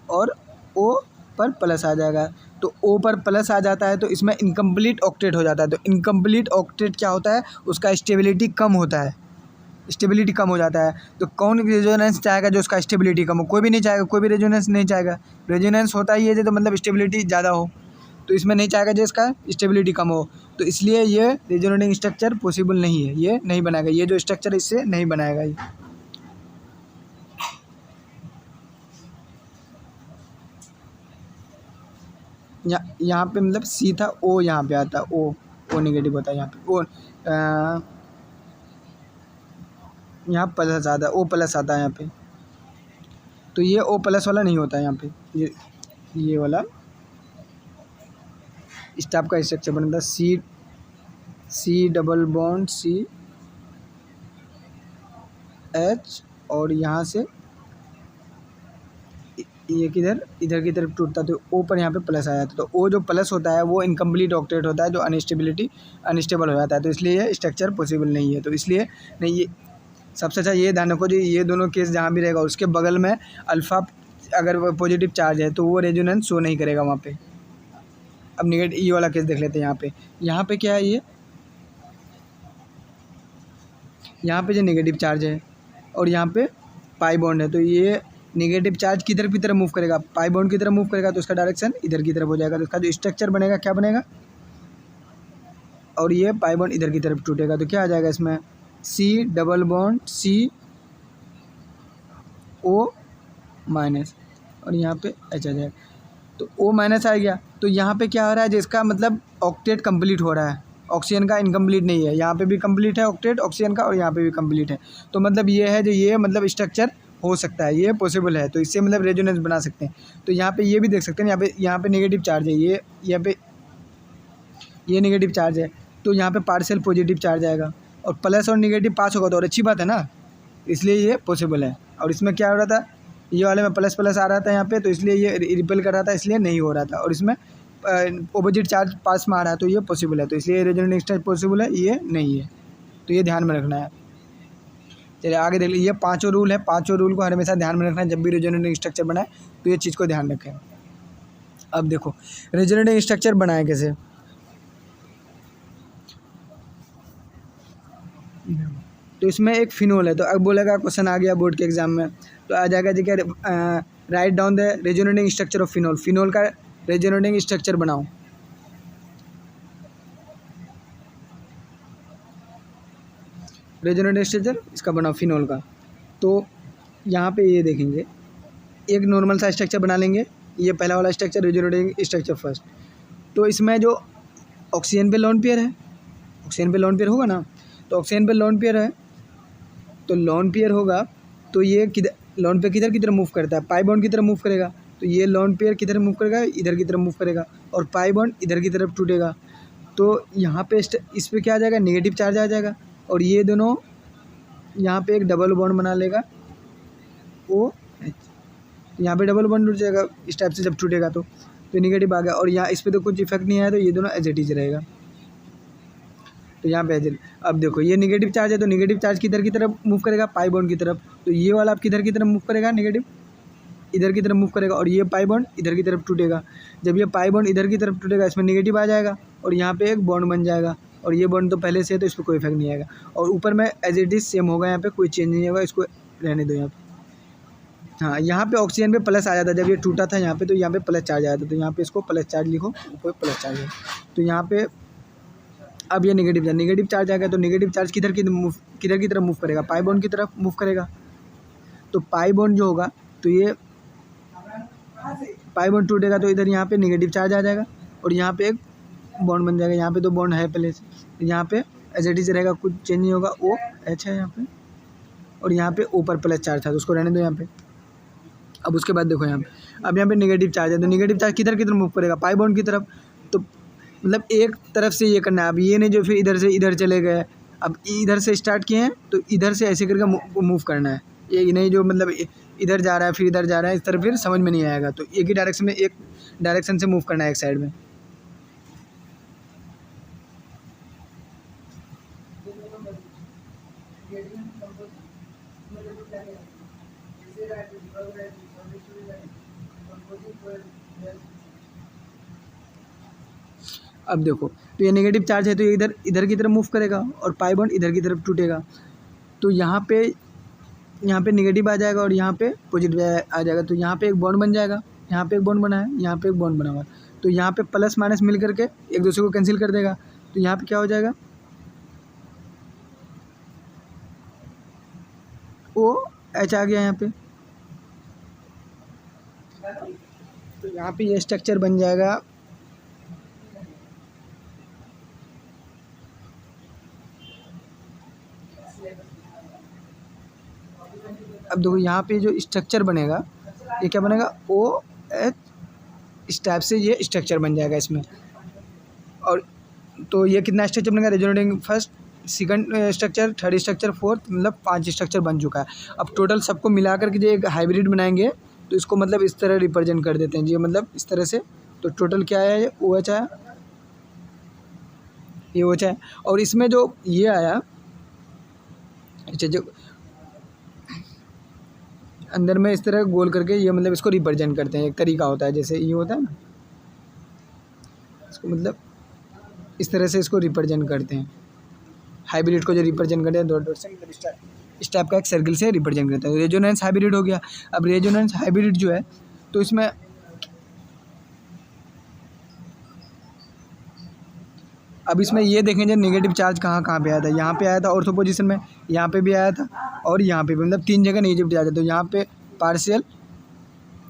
और O पर प्लस आ जाएगा। तो O पर प्लस आ जाता है तो इसमें इनकम्प्लीट ऑक्टेट हो जाता है। तो इनकम्प्लीट ऑक्टेट क्या होता है, उसका स्टेबिलिटी कम होता है, स्टेबिलिटी कम हो जाता है। तो कौन रेजोनेंस चाहेगा जो उसका स्टेबिलिटी कम हो, कोई भी नहीं चाहेगा, कोई भी रेजोनेंस नहीं चाहेगा। रेजोनेंस होता ही है तो मतलब स्टेबिलिटी ज़्यादा हो, तो इसमें नहीं चाहेगा जो इसका स्टेबिलिटी कम हो। तो इसलिए ये रेजोनेटिंग स्ट्रक्चर पॉसिबल नहीं है, ये नहीं बनाएगा, ये जो स्ट्रक्चर इससे नहीं बनाएगा ये। यहाँ पे मतलब C था, O यहाँ पे आता है, O नेगेटिव होता है यहाँ पे, O यहाँ प्लस आता है, O प्लस आता है यहाँ पे। तो ये O प्लस वाला नहीं होता है यहाँ पे, ये वाला इस टाइप का स्ट्रक्चर बनता है, C double bond C H, और यहाँ से ये इधर की तरफ टूटता है, तो O पर यहाँ पे प्लस आ जाता है। तो O जो प्लस होता है वो इनकम्प्लीट ऑक्टेट होता है, जो अनस्टेबल हो जाता है, तो इसलिए ये स्ट्रक्चर पॉसिबल नहीं है। तो इसलिए नहीं, ये सबसे अच्छा ये ध्यान रखो जी, ये दोनों केस जहाँ भी रहेगा उसके बगल में अल्फ़ा अगर वो पॉजिटिव चार्ज है तो वो रेजोनेंस शो नहीं करेगा वहाँ पे। अब नेगेटिव ये वाला केस देख लेते हैं। यहाँ पे क्या है, ये यहाँ पे जो नेगेटिव चार्ज है और यहाँ पे पाई बॉन्ड है, तो ये नेगेटिव चार्ज किधर की तरफ मूव करेगा, पाई बॉन्ड की तरफ मूव करेगा, तो उसका डायरेक्शन इधर की तरफ हो जाएगा। तो इसका जो स्ट्रक्चर बनेगा क्या बनेगा, और ये पाई बॉन्ड इधर की तरफ टूटेगा, तो क्या आ जाएगा इसमें, C double bond C O minus, और यहाँ पे H आ जाएगा। तो O माइनस आ गया, तो यहाँ पे क्या हो रहा है, जिसका मतलब ऑक्टेट कंप्लीट हो रहा है, ऑक्सीजन का इनकम्प्लीट नहीं है। यहाँ पे भी कंप्लीट है ऑक्टेट ऑक्सीजन का, और यहाँ पे भी कंप्लीट है। तो मतलब ये है जो ये मतलब स्ट्रक्चर हो सकता है, ये पॉसिबल है, तो इससे मतलब रेजोनेंस बना सकते हैं। तो यहाँ पे ये भी देख सकते हैं, यहाँ पे नेगेटिव चार्ज है, ये यहाँ पे ये नेगेटिव चार्ज है, तो यहाँ पे पार्शियल पॉजिटिव चार्ज आएगा, और प्लस और नेगेटिव पास होगा तो और अच्छी बात है ना, इसलिए ये पॉसिबल है। और इसमें क्या हो रहा था, ये वाले में प्लस प्लस आ रहा था यहाँ पे, तो इसलिए ये रिपेल कर रहा था, इसलिए नहीं हो रहा था। और इसमें ऑपोजिट चार्ज पास में आ रहा है, तो ये पॉसिबल है, तो इसलिए रेजोनेटिंग स्ट्रक्चर पॉसिबल है, ये नहीं है। तो ये ध्यान में रखना है। चलिए आगे देख लीजिए, ये पाँचों रूल है, पाँचों रूल को हमेशा ध्यान में रखना है जब भी रेजोनेटिंग स्ट्रक्चर बनाए, तो ये चीज़ को ध्यान रखें। अब देखो रेजोनेटिंग स्ट्रक्चर बनाए कैसे, तो इसमें एक फिनोल है। तो अब बोलेगा क्वेश्चन आ गया बोर्ड के एग्जाम में, तो आ जाएगा जी क्या, write down the resonating structure of phenol, phenol का रेजोनेटिंग स्ट्रक्चर बनाओ। रेजोनेटिंग स्ट्रक्चर इसका बनाओ फिनोल का। तो यहाँ पे ये देखेंगे, एक नॉर्मल सा स्ट्रक्चर बना लेंगे, ये पहला वाला स्ट्रक्चर रेजोनेटिंग स्ट्रक्चर फर्स्ट। तो इसमें जो ऑक्सीजन पे लोन पेयर है, ऑक्सीजन पे लोन पेयर होगा ना, तो ऑक्सीजन पे लोन पेयर है, तो लोन पेयर होगा तो ये किधर लोन पेयर किधर की तरफ मूव करता है, पाई बॉन्ड की तरफ मूव करेगा। तो ये लोन पेयर किधर मूव करेगा, इधर की तरफ मूव करेगा, और पाई बॉन्ड इधर की तरफ टूटेगा। तो यहाँ पे इस पे क्या आ जाएगा, नेगेटिव चार्ज आ जाएगा, और ये दोनों यहाँ पे एक डबल बॉन्ड बना लेगा ओ एच। यहाँ पे डबल बॉन्ड टूट जाएगा इस टाइप से जब टूटेगा तो नेगेटिव आ गया, और यहाँ इस पर तो कुछ इफेक्ट नहीं आया, तो ये दोनों एज इट इज रहेगा। तो यहाँ पे एज अब देखो ये नेगेटिव चार्ज है, तो नेगेटिव चार्ज किधर की तरफ मूव करेगा, पाई बॉन्ड की तरफ। तो ये वाला आप किधर की तरफ मूव करेगा, नेगेटिव इधर की तरफ मूव करेगा, और ये पाई बॉन्ड इधर की तरफ टूटेगा। जब ये पाई बॉन्ड इधर की तरफ टूटेगा, इसमें नेगेटिव आ जाएगा, और यहाँ पे एक बॉन्ड बन जाएगा, और ये बॉन्ड तो पहले से है तो इस पर कोई इफेक्ट नहीं आएगा। और ऊपर में एज इट इज सेम होगा, यहाँ पे कोई चेंज नहीं होगा, इसको रहने दो यहाँ पे। हाँ, यहाँ पे ऑक्सीजन पे प्लस आ जाता है, जब ये टूटा था यहाँ पे, तो यहाँ पे प्लस चार्ज आया था, तो यहाँ पे इसको प्लस चार्ज लिखो, ऊपर प्लस चार्ज है। तो यहाँ पे अब ये नेगेटिव चार्ज आ गया, तो नेगेटिव चार्ज किधर की तरफ मूव करेगा, पाई बॉन्ड की तरफ मूव करेगा। तो पाई बॉन्ड जो होगा, तो ये पाई बॉन्ड टूटेगा, तो इधर यहाँ पे नेगेटिव चार्ज आ जाएगा, और यहाँ पे एक बॉन्ड बन जाएगा। यहाँ पे तो बॉन्ड है पहले से, तो यहाँ पे एज इट इज रहेगा, कुछ चेंज नहीं होगा, ओ एच है यहाँ पे, और यहाँ पे ऊपर प्लस चार्ज था, तो उसको रहने दो यहाँ पे। अब उसके बाद देखो यहाँ पे, अब यहाँ पे नेगेटिव चार्ज है, तो नेगेटिव चार्ज किधर की तरफ मूव करेगा, पाई बॉन्ड की तरफ। तो मतलब एक तरफ से ये करना है, अब ये नहीं जो फिर इधर से इधर चले गए, अब इधर से स्टार्ट किए हैं, तो इधर से ऐसे करके मूव करना है, ये नहीं जो मतलब इधर जा रहा है फिर इधर जा रहा है, इस तरह फिर समझ में नहीं आएगा। तो एक ही डायरेक्शन में, एक डायरेक्शन से मूव करना है एक साइड में। अब देखो, तो ये नेगेटिव चार्ज है, तो ये इधर की तरफ मूव करेगा, और पाई बॉन्ड इधर की तरफ टूटेगा। तो यहाँ पे नेगेटिव आ जाएगा, और यहाँ पे पॉजिटिव आ जाएगा। तो यहाँ पे एक बॉन्ड बन जाएगा, यहाँ पे एक बॉन्ड बना है, यहाँ पे एक बॉन्ड बना हुआ है। तो यहाँ पे प्लस माइनस मिल करके एक दूसरे को कैंसिल कर देगा। तो यहाँ पे क्या हो जाएगा, ओ एच आ गया यहाँ पे। तो यहाँ पे ये स्ट्रक्चर बन जाएगा। अब देखो यहाँ पे जो स्ट्रक्चर बनेगा, ये क्या बनेगा, ओ एच, इस टाइप से ये स्ट्रक्चर बन जाएगा इसमें। और तो ये कितना स्ट्रक्चर बनेगा, resonating first, second structure, third structure, fourth, मतलब 5 स्ट्रक्चर बन चुका है। अब टोटल सबको मिला करके जो एक हाइब्रिड बनाएंगे, तो इसको मतलब इस तरह रिप्रेजेंट कर देते हैं जी, मतलब इस तरह से। तो टोटल क्या आया, ओ एच आया, ये ओ एच आया। और इसमें जो ये आया, अच्छा जो अंदर में इस तरह गोल करके ये मतलब इसको रिप्रेजेंट करते हैं, एक तरीका होता है, जैसे ये होता है ना, इसको मतलब इस तरह से इसको रिप्रेजेंट करते हैं। हाइब्रिड को जो रिप्रेजेंट करते हैं डॉट डॉट से, मतलब इस टाइप का एक सर्कल से रिप्रेजेंट करते हैं। रेजोनेंस हाइब्रिड हो गया। अब रेजोनेंस हाइब्रिड जो है, तो इसमें अब इसमें ये देखेंगे नेगेटिव चार्ज कहाँ पे आया था, यहाँ पे आया था ऑर्थो पोजीशन में, यहाँ पे भी आया था, और यहाँ पे भी, मतलब 3 जगह नेगेटिव चार्ज है। तो यहाँ पे पार्शियल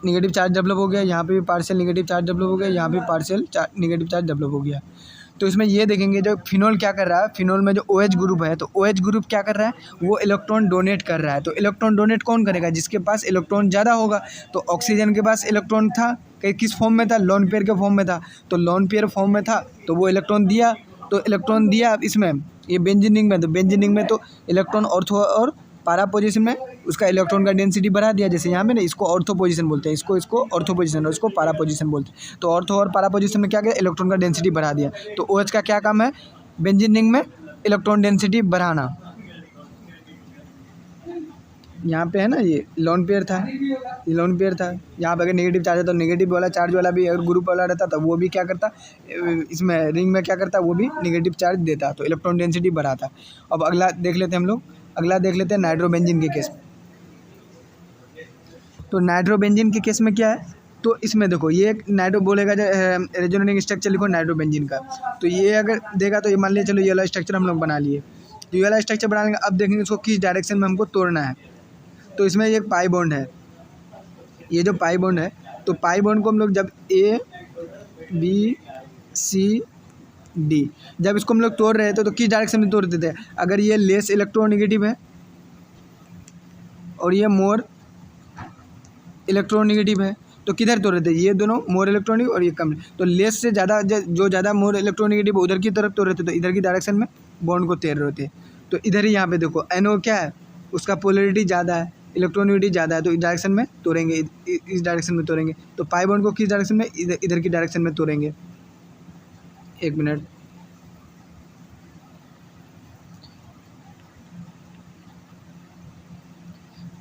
नेगेटिव चार्ज डेवलप हो गया, यहाँ पे भी पार्शियल नेगेटिव चार्ज डेवलप हो गया, यहाँ पे पार्शियल नेगेटिव चार्ज डेवलप हो गया। तो इसमें ये देखेंगे जो फिनोल क्या कर रहा है, फिनोल में जो OH ग्रुप है, तो OH ग्रुप क्या कर रहा है, वो इलेक्ट्रॉन डोनेट कर रहा है। तो इलेक्ट्रॉन डोनेट कौन करेगा, जिसके पास इलेक्ट्रॉन ज़्यादा होगा। तो ऑक्सीजन के पास इलेक्ट्रॉन था, किस फॉर्म में था, लोन पेयर के फॉर्म में था। तो लोन पेयर फॉर्म में था, तो वो इलेक्ट्रॉन दिया, तो इलेक्ट्रॉन दिया इसमें, ये बेंजीन रिंग में, तो बेंजीन रिंग में तो इलेक्ट्रॉन ऑर्थो और पारा पोजीशन में उसका इलेक्ट्रॉन का डेंसिटी बढ़ा दिया। जैसे यहाँ पे ना, इसको ऑर्थो पोजीशन बोलते हैं, इसको ऑर्थो पोजीशन और इसको पारा पोजीशन बोलते हैं। तो ऑर्थो और पारा पोजीशन में क्या किया, इलेक्ट्रॉन का डेंसिटी बढ़ा दिया। तो OH का क्या काम है, बेंजीन रिंग में इलेक्ट्रॉन डेंसिटी बढ़ाना। यहाँ पे है ना, ये लोन पेयर था, ये लोन पेयर था। यहाँ पे अगर नेगेटिव चार्ज है, तो नेगेटिव वाला चार्ज वाला भी अगर ग्रुप वाला रहता, तो वो भी क्या करता, इसमें रिंग में क्या करता, वो भी नेगेटिव चार्ज देता, तो इलेक्ट्रॉन डेंसिटी बढ़ाता। अब अगला देख लेते हैं हम लोग, अगला देख लेते हैं नाइट्रोबेंजीन के केस में। तो नाइट्रोबेंजीन के केस में क्या है, तो इसमें देखो ये एक नाइट्रो बोलेगा जो रेजोनेटिंग स्ट्रक्चर लिखो नाइट्रोबेंजीन का। तो ये अगर देगा, तो ये मान लिया चलो ये वाला स्ट्रक्चर हम लोग बना लिए, तो ये वाला स्ट्रक्चर बना लेंगे। अब देखेंगे इसको किस डायरेक्शन में हमको तोड़ना है। तो इसमें एक पाई बॉन्ड है, ये जो पाई बॉन्ड है, तो पाई बॉन्ड को हम लोग जब A B सी डी। जब इसको हम लोग तोड़ रहे थे तो किस डायरेक्शन में तोड़ देते हैं? अगर ये लेस इलेक्ट्रोनेगेटिव है और ये मोर इलेक्ट्रोनेगेटिव है तो किधर तोड़ रहे थे? ये दोनों मोर इलेक्ट्रॉनिक और ये कम। तो लेस से ज़्यादा जो ज़्यादा मोर इलेक्ट्रोनेगेटिव उधर की तरफ तोड़ रहे थे, तो इधर की डायरेक्शन में बॉन्ड को तैर रहे थे। तो इधर ही यहाँ पे देखो NO क्या है, उसका पोलरिटी ज़्यादा है, इलेक्ट्रोनेगेटिव ज़्यादा है, तो इस डायरेक्शन में तोड़ेंगे, इस डायरेक्शन में तोड़ेंगे। तो पाई बॉन्ड को किस डायरेक्शन में? इधर की डायरेक्शन में तोड़ेंगे। एक मिनट,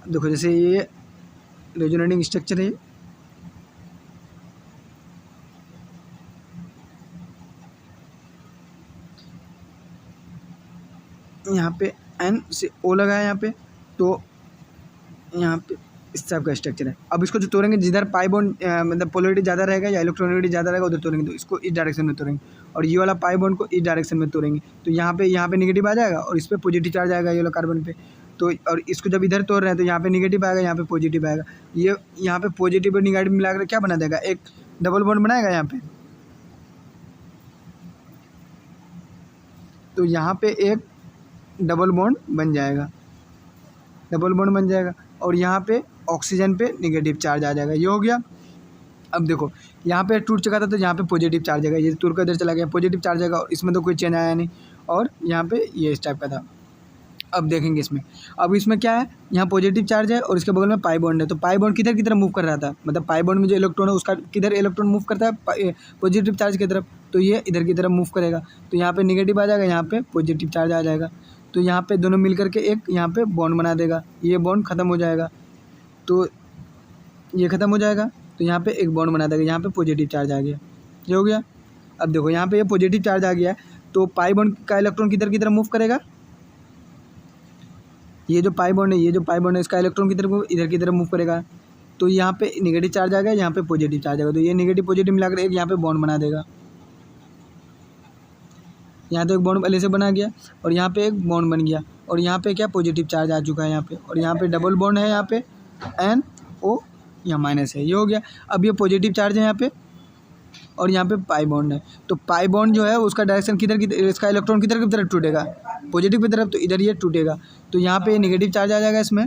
देखो जैसे ये रेजोनेटिंग स्ट्रक्चर है, यहाँ पे N से O लगा है यहाँ पे, तो यहाँ पे इस टाइप का स्ट्रक्चर है। अब इसको जो तोड़ेंगे, जिधर पाई बॉन्ड मतलब पोलरिटी ज़्यादा रहेगा या इलेक्ट्रोनेगेटिव ज़्यादा रहेगा उधर तोड़ेंगे, तो इसको इस डायरेक्शन में तोड़ेंगे, और ये वाला पाई बॉन्ड को इस डायरेक्शन में तोड़ेंगे। तो यहाँ पे नेगेटिव आ जाएगा और इस पर पॉजिटिव चार्ज आएगा ये वाला कार्बन पे। तो और इसको जब इधर तोड़ रहे हैं तो यहाँ पे नेगेटिव आएगा, यहाँ पे पॉजिटिव आएगा। ये यहाँ पे पॉजिटिव और नेगेटिव मिलाकर क्या बना देगा? एक डबल बॉन्ड बनाएगा यहाँ पे। तो यहाँ पे एक डबल बॉन्ड बन जाएगा, डबल बॉन्ड बन जाएगा, और यहाँ पे ऑक्सीजन पे नेगेटिव चार्ज आ जाएगा। ये हो गया। अब देखो यहाँ पे टूट चुका था तो यहाँ पे पॉजिटिव चार्ज आएगा, ये टूट कर इधर चला गया, पॉजिटिव चार्ज आएगा, और इसमें तो कोई चेंज आया नहीं, और यहाँ पे ये इस टाइप का था। अब देखेंगे इसमें, अब इसमें क्या है, यहाँ पॉजिटिव चार्ज है और इसके बगल में पाई बॉन्ड है। तो पाई बॉन्ड किधर की तरफ मूव कर रहा था? मतलब पाई बॉन्ड में जो इलेक्ट्रॉन है उसका किधर इलेक्ट्रॉन मूव करता है? पॉजिटिव चार्ज की तरफ। तो ये इधर की तरफ मूव करेगा, तो यहाँ पे नेगेटिव आ जाएगा, यहाँ पे पॉजिटिव चार्ज आ जाएगा। तो यहाँ पे दोनों मिल करके एक यहाँ पे बॉन्ड बना देगा, ये बॉन्ड ख़त्म हो जाएगा, तो ये ख़त्म हो जाएगा, तो यहाँ पे एक बॉन्ड बना देगा, यहाँ पे पॉजिटिव चार्ज आ गया। ये हो गया। अब देखो यहाँ पे ये पॉजिटिव चार्ज आ गया, तो पाई बॉन्ड का इलेक्ट्रॉन किधर की तरफ मूव करेगा? ये जो पाई बॉन्ड है, ये जो पाई बॉन्ड है इसका इलेक्ट्रॉन की तरफ इधर की तरफ मूव करेगा। तो यहाँ पे नेगेटिव चार्ज आ गया, यहाँ पे पॉजिटिव चार्ज आएगा, तो ये नेगेटिव पॉजिटिव मिलाकर एक यहाँ पे बॉन्ड बना देगा। यहाँ तो एक बॉन्ड पहले से बना गया, और यहाँ पे एक बॉन्ड बन गया, और यहाँ पे क्या पॉजिटिव चार्ज आ चुका है यहाँ पे, और यहाँ पे डबल बॉन्ड है, यहाँ पे NO यहाँ माइनस है। ये हो गया। अब ये पॉजिटिव चार्ज है यहाँ पे, और यहाँ पे पाई बॉन्ड है। तो पाई बॉन्ड जो है उसका डायरेक्शन किधर की, इसका इलेक्ट्रॉन किधर की तरफ टूटेगा? पॉजिटिव की तरफ, तो इधर ये टूटेगा, तो यहाँ पे नेगेटिव चार्ज आ जाएगा इसमें।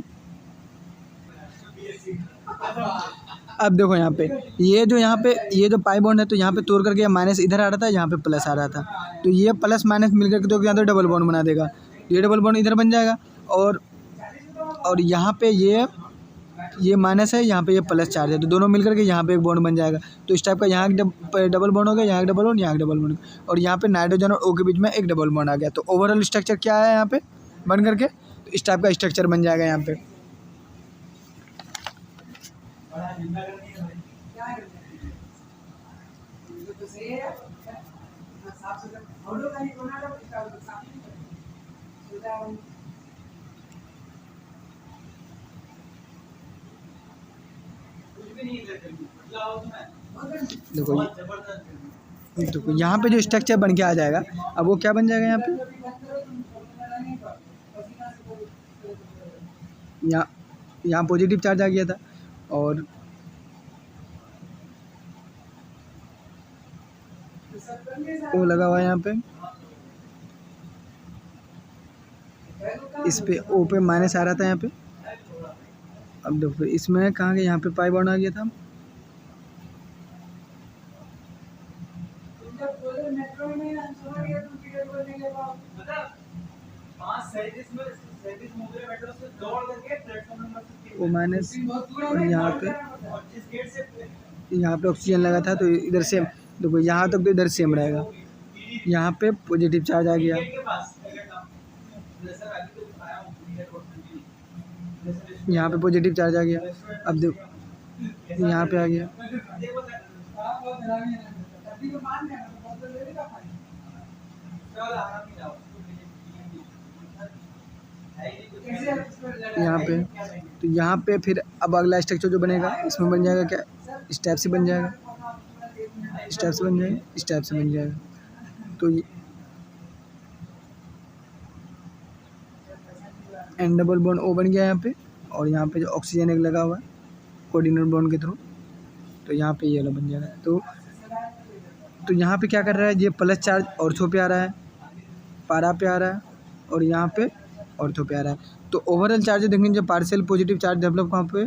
अब देखो यहाँ पे ये जो पाई बॉन्ड है, तो यहाँ पे तोड़ करके माइनस इधर आ रहा था, यहाँ पे प्लस आ रहा था, तो ये प्लस माइनस मिल करके तो यहाँ तो डबल बॉन्ड बना देगा, ये डबल बॉन्ड इधर बन जाएगा, और यहाँ पे ये माइनस है, यहाँ पे ये प्लस चार्ज है, तो दोनों मिल करके यहाँ पे एक बॉन्ड बन जाएगा। तो इस टाइप का यहाँ एक डबल बॉन्ड हो गया, यहाँ एक डबल बॉन्ड, यहाँ एक डबल बॉन्ड, और यहाँ पे नाइट्रोजन और O के बीच में एक डबल बॉन्ड आ गया। तो ओवरऑल स्ट्रक्चर क्या है यहाँ पे बन करके? तो इस टाइप का स्ट्रक्चर बन जाएगा यहाँ पे। देखो यहाँ पे जो स्ट्रक्चर बन के आ जाएगा, अब वो क्या बन जाएगा यहाँ पे, यहाँ पॉजिटिव चार्ज आ गया था, और वो लगा हुआ है यहाँ पे, इस पे O पे माइनस आ रहा था यहाँ पे। अब देखो इसमें कहाँ गया, यहाँ पे पाई बॉन्ड आ गया था, O माइनस, और यहाँ पे ऑक्सीजन लगा था, तो इधर से देखो यहाँ तक तो इधर सेम रहेगा, यहाँ पे पॉजिटिव चार्ज आ गया, यहाँ पे पॉजिटिव चार्ज आ गया। अब देखो यहाँ पे आ गया, यहाँ पे, तो यहाँ पे फिर अब अगला स्ट्रक्चर जो बनेगा इसमें बन जाएगा क्या, इस टाइप से बन जाएगा, इस टाइप से बन जाएगा, इस टाइप से बन जाएगा। तो N डबल बॉन्ड O बन गया यहाँ पे, और यहाँ पे जो ऑक्सीजन एक लगा हुआ है कोऑर्डिनेट बॉन्ड के थ्रू, तो यहाँ पे ये वाला बन जाएगा। तो तो यहाँ पे क्या कर रहा है, ये प्लस चार्ज ऑर्थो पे आ रहा है, पारा पे आ रहा है, और यहाँ पे ऑर्थो पे आ रहा है। तो ओवरऑल चार्ज देखेंगे जब पार्शियल पॉजिटिव चार्ज डेवलप कहाँ पे,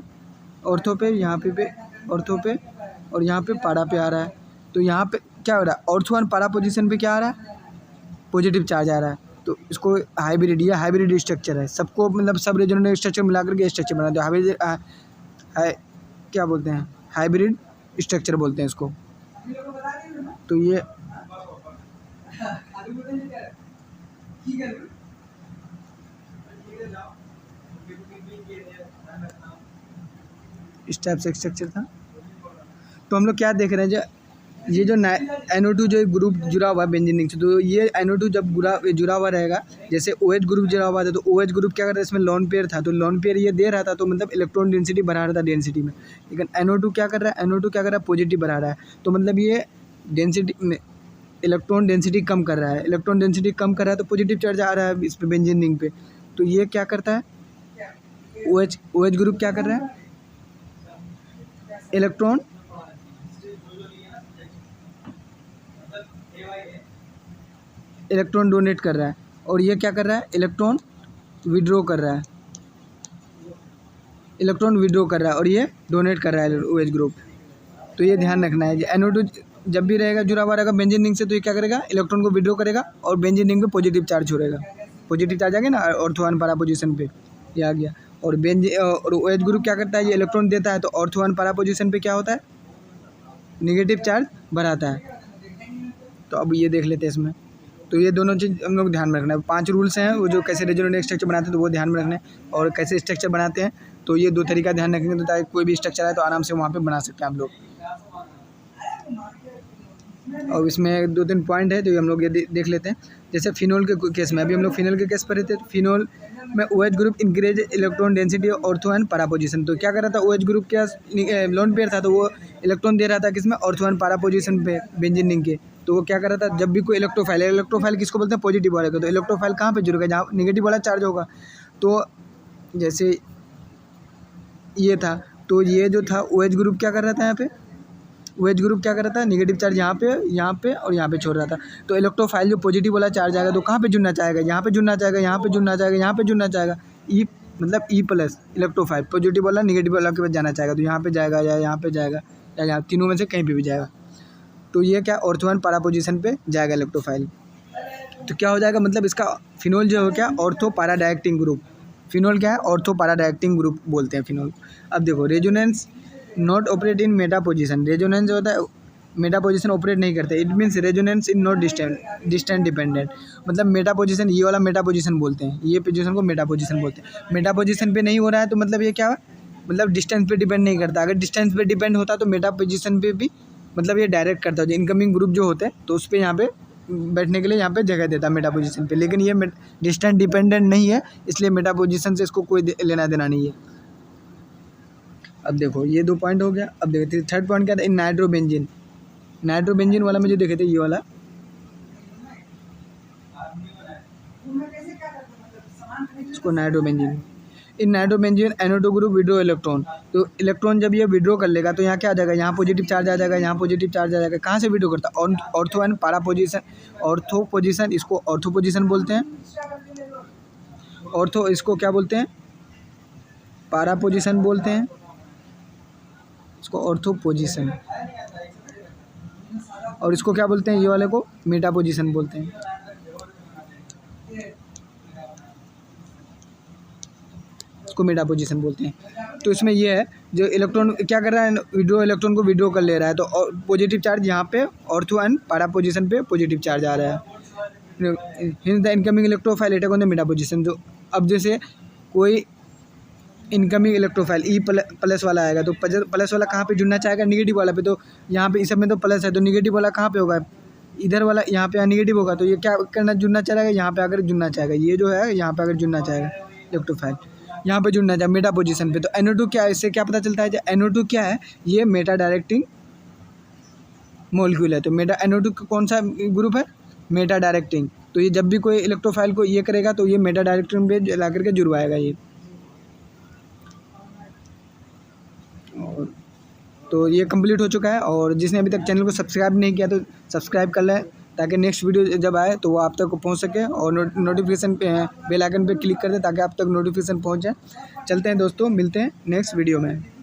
ऑर्थो पे, यहाँ पे ऑर्थो पे, और यहाँ पे पारा पे आ रहा है। तो यहाँ पे क्या हो रहा है, ऑर्थो एंड पारा पोजीशन पे क्या आ रहा है, पॉजिटिव चार्ज आ रहा है। तो इसको हाइब्रिड, या हाइब्रिड स्ट्रक्चर है, सबको मतलब सब रेजोनेंट स्ट्रक्चर मिला करके स्ट्रक्चर बना दो। हाइब्रिड क्या बोलते हैं, हाइब्रिड स्ट्रक्चर बोलते हैं इसको। तो ये इस टाइप से स्ट्रक्चर था। तो हम लोग क्या देख रहे हैं, जो ये जो NO2 जो ग्रुप जुड़ा हुआ है बेंजीन रिंग से, तो ये NO2 जब जुड़ा हुआ रहेगा, जैसे OH ग्रुप जुड़ा हुआ था, तो OH ग्रुप क्या करता है, इसमें लोन पेयर था, तो लोन पेयर ये दे रहा था, तो मतलब इलेक्ट्रॉन डेंसिटी बढ़ा रहा था डेंसिटी में। लेकिन NO2 क्या कर रहा है, NO2 क्या कर रहा है, पॉजिटिव बढ़ा रहा है। तो मतलब ये डेंसिटी में इलेक्ट्रॉन डेंसिटी कम कर रहा है, इलेक्ट्रॉन डेंसिटी कम कर रहा है, तो पॉजिटिव चार्ज आ रहा है इस पे बेंजीन रिंग पे। तो ये क्या करता है, OH ग्रुप क्या कर रहा है, इलेक्ट्रॉन डोनेट कर रहा है, और ये क्या कर रहा है, इलेक्ट्रॉन विड्रॉ कर रहा है, इलेक्ट्रॉन विड्रॉ कर रहा है, और ये डोनेट कर रहा है OH ग्रुप। तो ये ध्यान रखना है, NO2 जब भी रहेगा जुड़ा हुआ रहेगा बेंजीन रिंग से, तो ये क्या करेगा, इलेक्ट्रॉन को विड्रॉ करेगा और बेंजीन रिंग पे पॉजिटिव चार्ज छोड़ेगा। पॉजिटिव चार्ज आ गया ना ऑर्थो एंड पारा पोजीशन पे, ये आ गया। और और OH ग्रुप क्या करता है, ये इलेक्ट्रॉन देता है, तो ऑर्थो एंड पारा पोजीशन पे क्या होता है, निगेटिव चार्ज बढ़ाता है। तो अब ये देख लेते हैं इसमें। तो ये दोनों चीज़ हम लोग ध्यान में रखना है। 5 रूल्स हैं वो, जो कैसे रेजोनेंट स्ट्रक्चर बनाते हैं तो वो ध्यान में रखना है, और कैसे स्ट्रक्चर बनाते हैं तो ये 2 तरीका ध्यान रखेंगे, तो ताकि कोई भी स्ट्रक्चर आए तो आराम से वहाँ पे बना सकते हैं आप लोग। और इसमें 2-3 पॉइंट है जो हम लोग ये देख लेते हैं। जैसे फिनोल के केस में, अभी हम लोग फिनोल के केस पर थे, तो फिनोल में OH group increase electron density ortho and पारा पोजीशन। तो क्या कर रहा था, OH ग्रुप क्या लोन पेयर था, तो वो इलेक्ट्रॉन दे रहा था किसमें, ऑर्थो एंड पारा पोजीशन पे बेंजीन रिंग के। तो वो क्या कर रहा था, जब भी कोई इलेक्ट्रोफाइल किसको बोलते हैं, पॉजिटिव वाले को। तो इलेक्ट्रोफाइल कहाँ पे जुड़ेगा, जहाँ निगेटिव वाला चार्ज होगा। तो जैसे ये था, तो ये जो था OH ग्रुप क्या कर रहा था, यहाँ पे OH ग्रुप क्या कर रहा था, निगेटिव चार्ज यहाँ पे और यहाँ पे छोड़ रहा था। तो इलेक्ट्रोफाइल जो पॉजिटिव वाला चार्ज आएगा तो कहाँ पे जुड़ना चाहेगा, यहाँ पे जुड़ना चाहेगा, यहाँ पे जुड़ना चाहेगा, यहाँ पे जुड़ना चाहेगा। मतलब E+ इलेक्ट्रोफाइल पॉजिटिव वाला निगेटिव वाला के पास जाना चाहेगा, तो यहाँ पे जाएगा या यहाँ पे जाएगा या यहाँ, तीनों में से कहीं पे भी जाएगा। तो ये क्या, ऑर्थो एंड पारा पोजीशन पे जाएगा इलेक्ट्रोफाइल। तो क्या हो जाएगा, मतलब इसका फिनोल जो है क्या, ऑर्थो पारा डायरेक्टिंग ग्रुप। फिनोल क्या है, ऑर्थो पारा डायरेक्टिंग ग्रुप बोलते हैं फिनोल। अब देखो, resonance not operate in Meta position. Resonance जो होता है मेटा पोजीशन ऑपरेट नहीं करते। It means resonance in not distance dependent. मतलब मेटा पोजीशन, ये वाला मेटा पोजीशन बोलते हैं, ये पोजीशन को मेटा पोजीशन बोलते हैं। मेटा पोजीशन पे नहीं हो रहा है तो मतलब ये क्या है, मतलब डिस्टेंस पे डिपेंड नहीं करता। अगर डिस्टेंस पे डिपेंड होता तो मेटा पोजीशन पे भी मतलब ये डायरेक्ट करता है। जो इनकमिंग ग्रुप जो होते हैं तो उस पर यहाँ पे बैठने के लिए यहाँ पे जगह देता है मेटा पोजीशन पे। लेकिन ये डिस्टेंस डिपेंडेंट नहीं है, इसलिए मेटा पोजीशन से इसको कोई लेना देना नहीं है। अब देखो, ये 2 पॉइंट हो गया। अब देखते 3rd पॉइंट क्या था, इन नाइट्रोबेंजीन वाला में जो देखे थे, ये वाला इसको nitrobenzene. In nitrobenzene NO2 group withdraw electron. तो इलेक्ट्रॉन जब ये विड्रो कर लेगा तो यहाँ क्या आ जाएगा, यहाँ पॉजिटिव चार्ज आ जाएगा, यहाँ पॉजिटिव चार्ज आ जाएगा। कहाँ से विड्रो करता है, ऑर्थो एंड पारा पोजीशन। ऑर्थो पोजीशन, इसको ऑर्थो पोजीशन बोलते हैं। ऑर्थो इसको क्या बोलते हैं, पारा पोजीशन बोलते हैं, इसको ऑर्थो पोजीशन। और इसको क्या बोलते हैं, ये वाले को मेटा पोजीशन बोलते हैं। इसको मेटा पोजीशन बोलते हैं। तो इसमें ये है, जो इलेक्ट्रॉन क्या कर रहा है, इलेक्ट्रॉन को विड्रॉ कर ले रहा है। तो पॉजिटिव चार्ज यहाँ पे ऑर्थो एंड पारा पोजीशन पे पॉजिटिव चार्ज आ रहा है। Hints the incoming electrophile attack on the Meta position. तो अब जैसे कोई इनकमिंग इलेक्ट्रोफाइल E+ वाला आएगा, तो प्लस वाला कहाँ पे जुड़ना चाहेगा, निगेटिव वाला पे। तो यहाँ पे इस सब में तो प्लस है, तो निगेटिव वाला कहाँ पे होगा, इधर वाला यहाँ पे निगेटिव होगा। तो ये क्या करना, जुड़ना चाहेगा, यहाँ पे अगर जुड़ना चाहेगा, ये जो है यहाँ पे अगर जुड़ना चाहेगा इलेक्ट्रोफाइल, यहाँ पे जुड़ना चाहे मेटा पोजीशन पे। तो NO2 क्या है, इससे क्या पता चलता है, जो NO2 क्या है, ये मेटा डायरेक्टिंग मॉलिक्यूल है। तो मेटा NO2 कौन सा ग्रुप है, मेटा डायरेक्टिंग। तो ये जब भी कोई इलेक्ट्रोफाइल को ये करेगा तो ये मेटा डायरेक्टिंग पे ला करके जुड़वाएगा ये। और तो ये कंप्लीट हो चुका है। और जिसने अभी तक चैनल को सब्सक्राइब नहीं किया तो सब्सक्राइब कर लें, ताकि नेक्स्ट वीडियो जब आए तो वो आप तक पहुंच सके। और नोटिफिकेशन पे बेल आइकन पे क्लिक कर दें ताकि आप तक नोटिफिकेशन पहुंच जाए। चलते हैं दोस्तों, मिलते हैं नेक्स्ट वीडियो में।